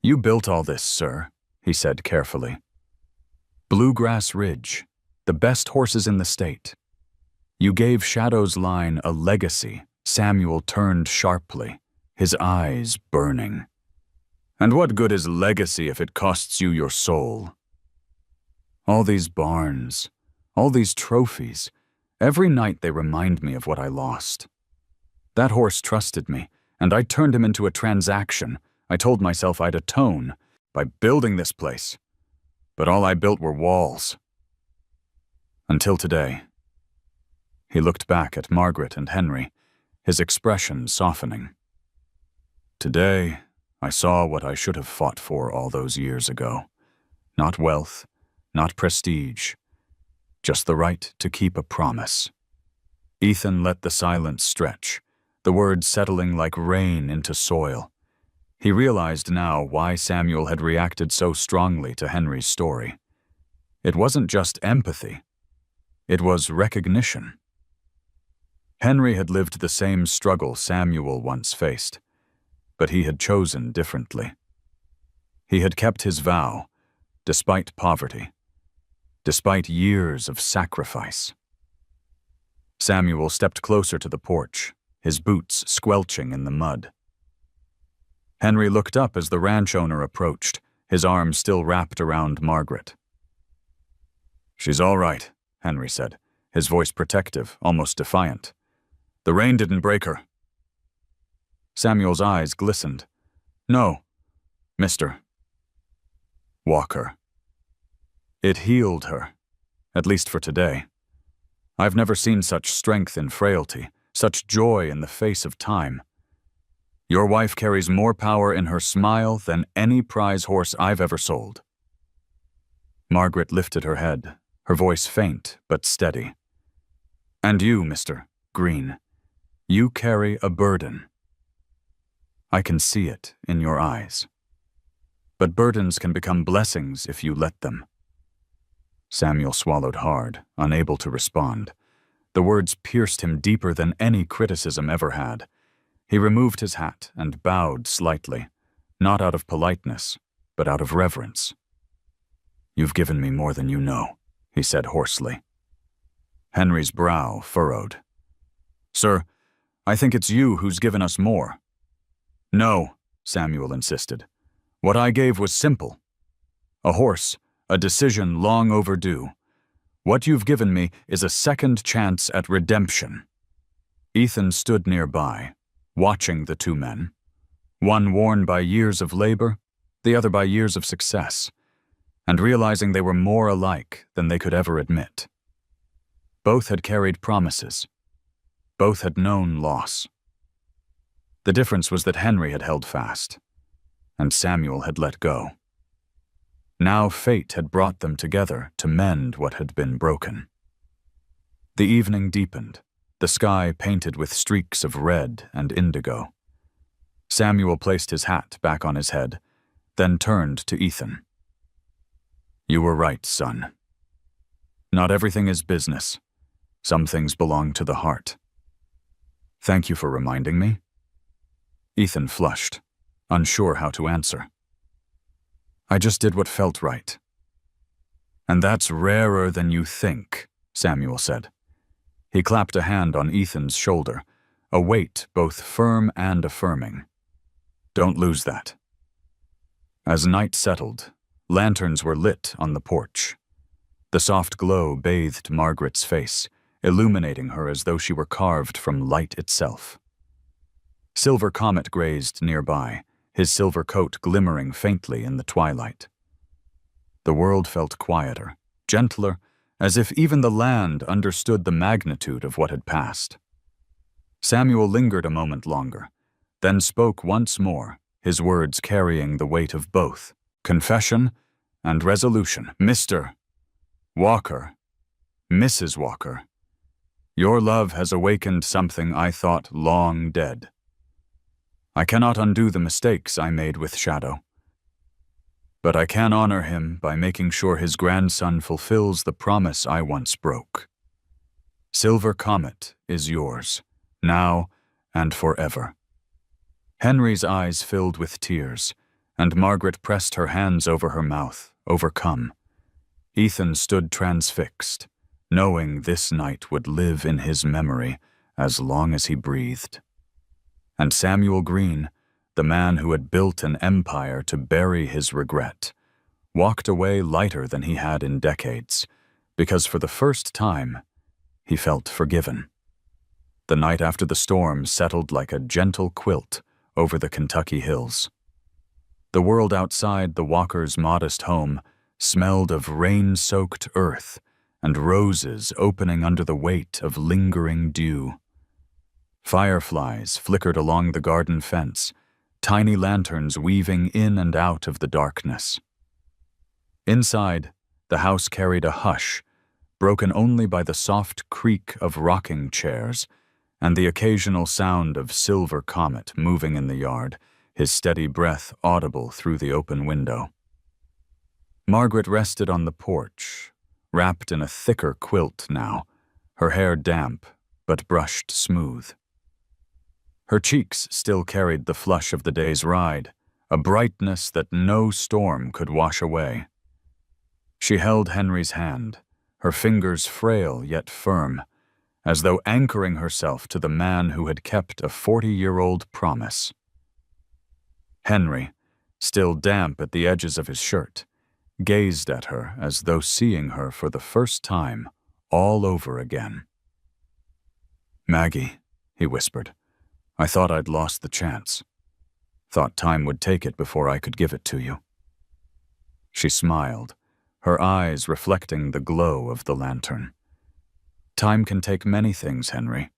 "You built all this, sir," he said carefully. "Bluegrass Ridge, the best horses in the state. You gave Shadow's line a legacy." Samuel turned sharply, his eyes burning. "And what good is legacy if it costs you your soul? All these barns, all these trophies, every night they remind me of what I lost. That horse trusted me, and I turned him into a transaction. I told myself I'd atone by building this place, but all I built were walls. Until today." He looked back at Margaret and Henry, his expression softening. "Today, I saw what I should have fought for all those years ago. Not wealth, not prestige, just the right to keep a promise." Ethan let the silence stretch, the words settling like rain into soil. He realized now why Samuel had reacted so strongly to Henry's story. It wasn't just empathy. It was recognition. Henry had lived the same struggle Samuel once faced, but he had chosen differently. He had kept his vow, despite poverty, despite years of sacrifice. Samuel stepped closer to the porch, his boots squelching in the mud. Henry looked up as the ranch owner approached, his arm still wrapped around Margaret. "She's all right," Henry said, his voice protective, almost defiant. "The rain didn't break her." Samuel's eyes glistened. "No, Mr. Walker. It healed her, at least for today. I've never seen such strength in frailty, such joy in the face of time. Your wife carries more power in her smile than any prize horse I've ever sold." Margaret lifted her head, her voice faint but steady. "And you, Mr. Green, you carry a burden. I can see it in your eyes. But burdens can become blessings if you let them." Samuel swallowed hard, unable to respond. The words pierced him deeper than any criticism ever had. He removed his hat and bowed slightly, not out of politeness, but out of reverence. "You've given me more than you know," he said hoarsely. Henry's brow furrowed. "Sir, I think it's you who's given us more." "No," Samuel insisted. "What I gave was simple. A horse, a decision long overdue. What you've given me is a second chance at redemption." Ethan stood nearby, watching the two men, one worn by years of labor, the other by years of success, and realizing they were more alike than they could ever admit. Both had carried promises. Both had known loss. The difference was that Henry had held fast, and Samuel had let go. Now fate had brought them together to mend what had been broken. The evening deepened, the sky painted with streaks of red and indigo. Samuel placed his hat back on his head, then turned to Ethan. "You were right, son. Not everything is business. Some things belong to the heart. Thank you for reminding me." Ethan flushed, unsure how to answer. "I just did what felt right." "And that's rarer than you think," Samuel said. He clapped a hand on Ethan's shoulder, a weight both firm and affirming. Don't lose that. As night settled, lanterns were lit on the porch. The soft glow bathed Margaret's face, illuminating her as though she were carved from light itself. Silver Comet grazed nearby, his silver coat glimmering faintly in the twilight. The world felt quieter, gentler, as if even the land understood the magnitude of what had passed. Samuel lingered a moment longer, then spoke once more, his words carrying the weight of both confession and resolution. Mr. Walker, Mrs. Walker, your love has awakened something I thought long dead. I cannot undo the mistakes I made with Shadow, but I can honor him by making sure his grandson fulfills the promise I once broke. Silver Comet is yours, now and forever. Henry's eyes filled with tears, and Margaret pressed her hands over her mouth, overcome. Ethan stood transfixed, knowing this night would live in his memory as long as he breathed. And Samuel Green, the man who had built an empire to bury his regret, walked away lighter than he had in decades, because for the first time, he felt forgiven. The night after the storm settled like a gentle quilt over the Kentucky hills. The world outside the Walkers' modest home smelled of rain-soaked earth and roses opening under the weight of lingering dew. Fireflies flickered along the garden fence, tiny lanterns weaving in and out of the darkness. Inside, the house carried a hush, broken only by the soft creak of rocking chairs and the occasional sound of Silver Comet moving in the yard, his steady breath audible through the open window. Margaret rested on the porch, wrapped in a thicker quilt now, her hair damp but brushed smooth. Her cheeks still carried the flush of the day's ride, a brightness that no storm could wash away. She held Henry's hand, her fingers frail yet firm, as though anchoring herself to the man who had kept a 40-year-old promise. Henry, still damp at the edges of his shirt, gazed at her as though seeing her for the first time all over again. "Maggie," he whispered, "I thought I'd lost the chance. Thought time would take it before I could give it to you." She smiled, her eyes reflecting the glow of the lantern. "Time can take many things, Henry.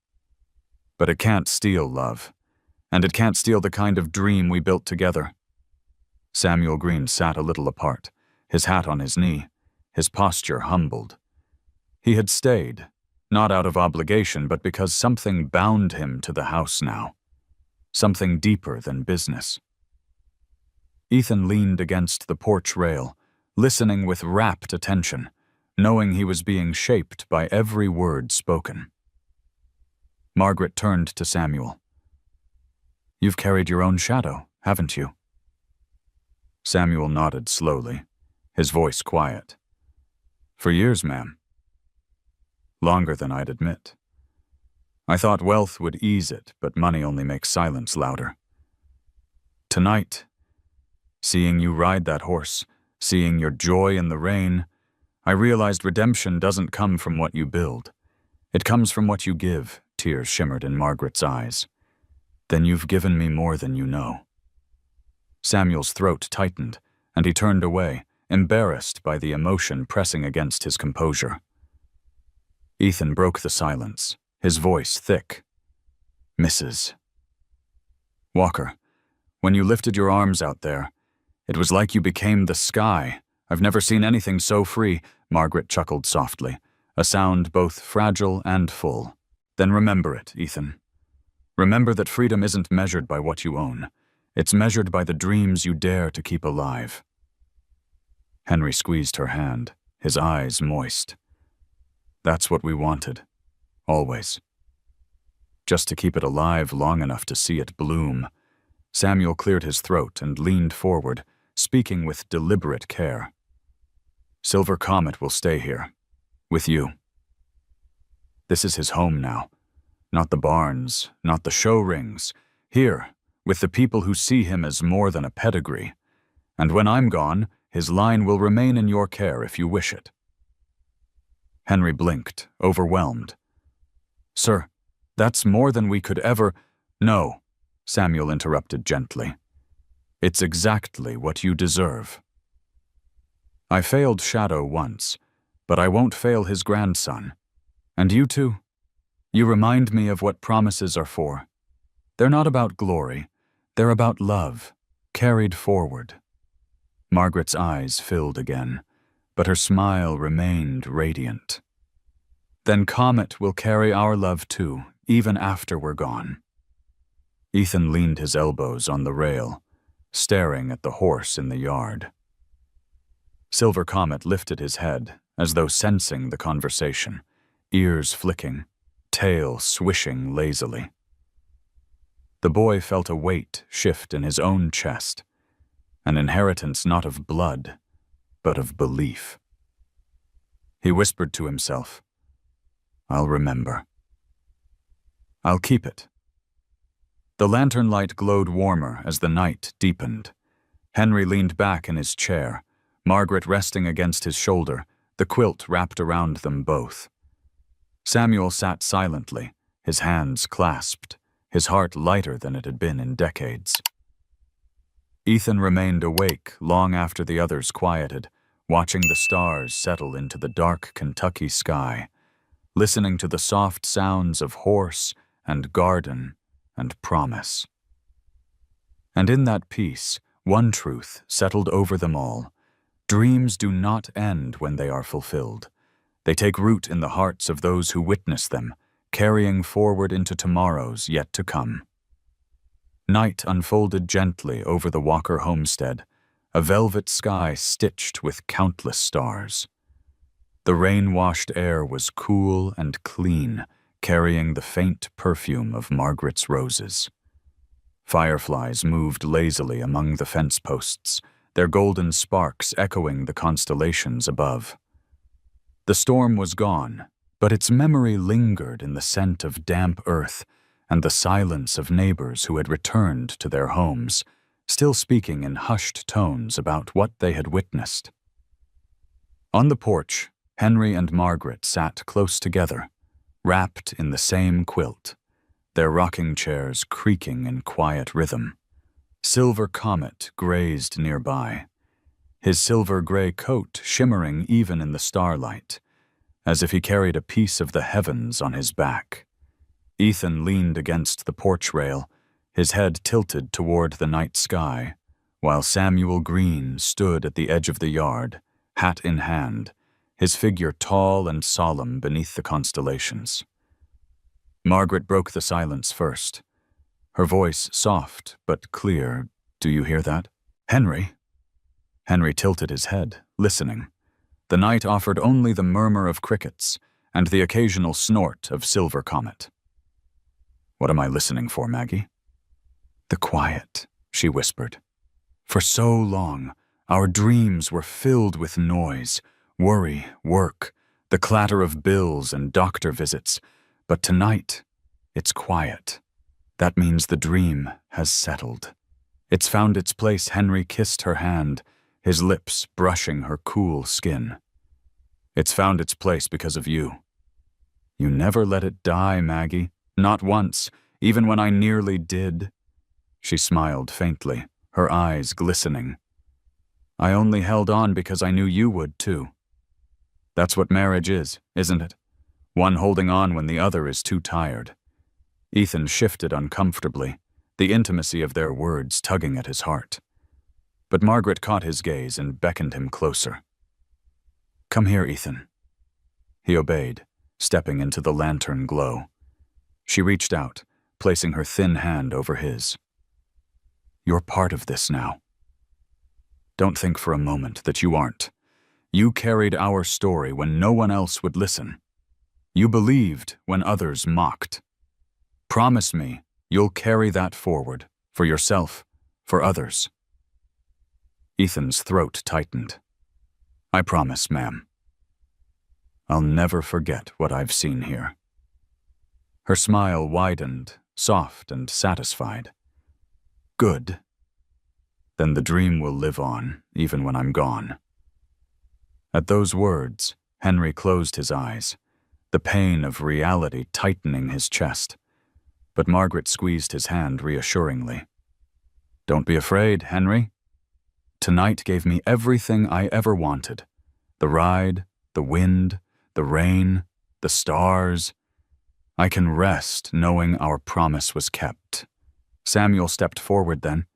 But it can't steal love, and it can't steal the kind of dream we built together." Samuel Green sat a little apart, his hat on his knee, his posture humbled. He had stayed, not out of obligation, but because something bound him to the house now, something deeper than business. Ethan leaned against the porch rail, listening with rapt attention, knowing he was being shaped by every word spoken. Margaret turned to Samuel. "You've carried your own shadow, haven't you?" Samuel nodded slowly, his voice quiet. "For years, ma'am. Longer than I'd admit. I thought wealth would ease it, but money only makes silence louder. Tonight, seeing you ride that horse, seeing your joy in the rain, I realized redemption doesn't come from what you build. It comes from what you give," tears shimmered in Margaret's eyes. "Then you've given me more than you know." Samuel's throat tightened, and he turned away, embarrassed by the emotion pressing against his composure. Ethan broke the silence, his voice thick. "Mrs. Walker, when you lifted your arms out there, it was like you became the sky. I've never seen anything so free." Margaret chuckled softly, a sound both fragile and full. "Then remember it, Ethan. Remember that freedom isn't measured by what you own. It's measured by the dreams you dare to keep alive." Henry squeezed her hand, his eyes moist. "That's what we wanted. Always. Just to keep it alive long enough to see it bloom." Samuel cleared his throat and leaned forward, speaking with deliberate care. "Silver Comet will stay here. With you." This is his home now. Not the barns, not the show rings. Here, with the people who see him as more than a pedigree. And when I'm gone, his line will remain in your care if you wish it." Henry blinked, overwhelmed. "Sir, that's more than we could ever—" "No," Samuel interrupted gently. "It's exactly what you deserve. I failed Shadow once, but I won't fail his grandson. And you two? You remind me of what promises are for. They're not about glory, they're about love, carried forward." Margaret's eyes filled again, but her smile remained radiant. "Then Comet will carry our love too, even after we're gone." Ethan leaned his elbows on the rail, staring at the horse in the yard. Silver Comet lifted his head, as though sensing the conversation, ears flicking, tail swishing lazily. The boy felt a weight shift in his own chest, an inheritance not of blood, but of belief. He whispered to himself, "I'll remember. I'll keep it." The lantern light glowed warmer as the night deepened. Henry leaned back in his chair, Margaret resting against his shoulder, the quilt wrapped around them both. Samuel sat silently, his hands clasped, his heart lighter than it had been in decades. Ethan remained awake long after the others quieted, watching the stars settle into the dark Kentucky sky, listening to the soft sounds of horse and garden and promise. And in that peace, one truth settled over them all. Dreams do not end when they are fulfilled. They take root in the hearts of those who witness them, carrying forward into tomorrows yet to come. Night unfolded gently over the Walker homestead, a velvet sky stitched with countless stars. The rain-washed air was cool and clean, carrying the faint perfume of Margaret's roses. Fireflies moved lazily among the fence posts, their golden sparks echoing the constellations above. The storm was gone, but its memory lingered in the scent of damp earth and the silence of neighbors who had returned to their homes, still speaking in hushed tones about what they had witnessed. On the porch, Henry and Margaret sat close together, wrapped in the same quilt, their rocking chairs creaking in quiet rhythm. Silver Comet grazed nearby, his silver-gray coat shimmering even in the starlight, as if he carried a piece of the heavens on his back. Ethan leaned against the porch rail, his head tilted toward the night sky, while Samuel Green stood at the edge of the yard, hat in hand, his figure tall and solemn beneath the constellations. Margaret broke the silence first, her voice soft but clear. "Do you hear that? Henry?" Henry tilted his head, listening. The night offered only the murmur of crickets and the occasional snort of Silver Comet. "What am I listening for, Maggie?" "The quiet," she whispered. "For so long, our dreams were filled with noise, worry, work, the clatter of bills and doctor visits. But tonight, it's quiet. That means the dream has settled. It's found its place." Henry kissed her hand, his lips brushing her cool skin. "It's found its place because of you. You never let it die, Maggie. Not once, even when I nearly did." She smiled faintly, her eyes glistening. "I only held on because I knew you would, too. That's what marriage is, isn't it? One holding on when the other is too tired." Ethan shifted uncomfortably, the intimacy of their words tugging at his heart. But Margaret caught his gaze and beckoned him closer. "Come here, Ethan." He obeyed, stepping into the lantern glow. She reached out, placing her thin hand over his. "You're part of this now. Don't think for a moment that you aren't. You carried our story when no one else would listen. You believed when others mocked. Promise me you'll carry that forward, for yourself, for others." Ethan's throat tightened. "I promise, ma'am. I'll never forget what I've seen here." Her smile widened, soft and satisfied. Good. Then the dream will live on, even when I'm gone. At those words, Henry closed his eyes, the pain of reality tightening his chest. But Margaret squeezed his hand reassuringly. Don't be afraid, Henry. Tonight gave me everything I ever wanted. The ride, the wind, the rain, the stars. I can rest knowing our promise was kept. Samuel stepped forward then,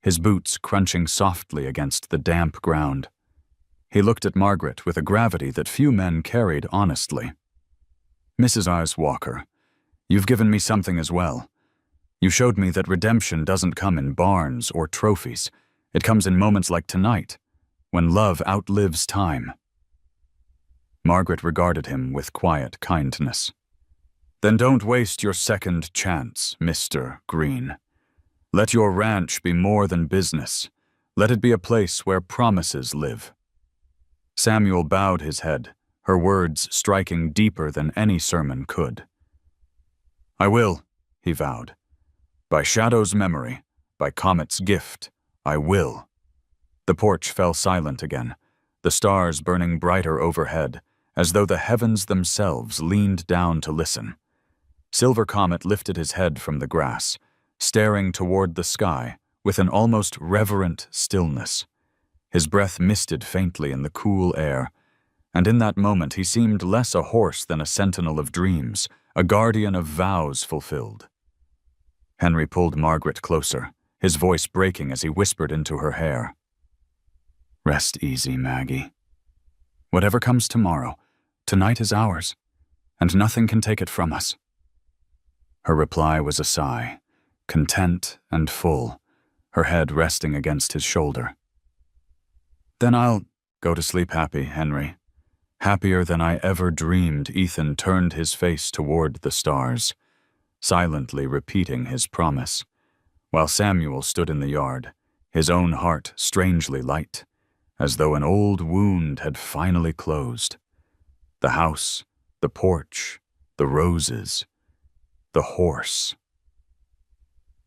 his boots crunching softly against the damp ground. He looked at Margaret with a gravity that few men carried honestly. Mrs. Ives Walker, you've given me something as well. You showed me that redemption doesn't come in barns or trophies. It comes in moments like tonight, when love outlives time. Margaret regarded him with quiet kindness. Then don't waste your second chance, Mr. Green. Let your ranch be more than business. Let it be a place where promises live. Samuel bowed his head, her words striking deeper than any sermon could. I will, he vowed. By Shadow's memory, by Comet's gift, I will. The porch fell silent again, the stars burning brighter overhead, as though the heavens themselves leaned down to listen. Silver Comet lifted his head from the grass, staring toward the sky with an almost reverent stillness. His breath misted faintly in the cool air, and in that moment he seemed less a horse than a sentinel of dreams, a guardian of vows fulfilled. Henry pulled Margaret closer, his voice breaking as he whispered into her hair. Rest easy, Maggie. Whatever comes tomorrow, tonight is ours, and nothing can take it from us. Her reply was a sigh, content and full, her head resting against his shoulder. Then I'll go to sleep happy, Henry. Happier than I ever dreamed. Ethan turned his face toward the stars, silently repeating his promise, while Samuel stood in the yard, his own heart strangely light, as though an old wound had finally closed. The house, the porch, the roses, the horse.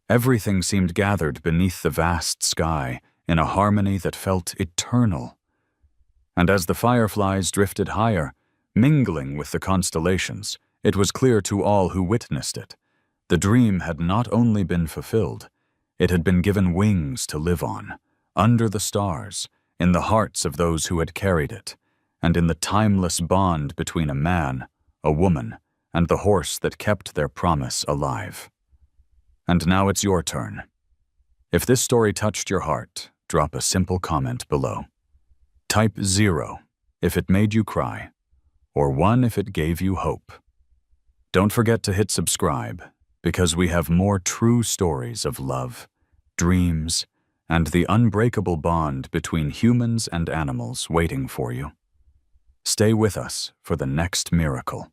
Everything seemed gathered beneath the vast sky in a harmony that felt eternal. And as the fireflies drifted higher, mingling with the constellations, it was clear to all who witnessed it. The dream had not only been fulfilled, it had been given wings to live on, under the stars, in the hearts of those who had carried it, and in the timeless bond between a man, a woman, and the horse that kept their promise alive. And now it's your turn. If this story touched your heart, drop a simple comment below. Type 0 if it made you cry, or 1 if it gave you hope. Don't forget to hit subscribe, because we have more true stories of love, dreams, and the unbreakable bond between humans and animals waiting for you. Stay with us for the next miracle.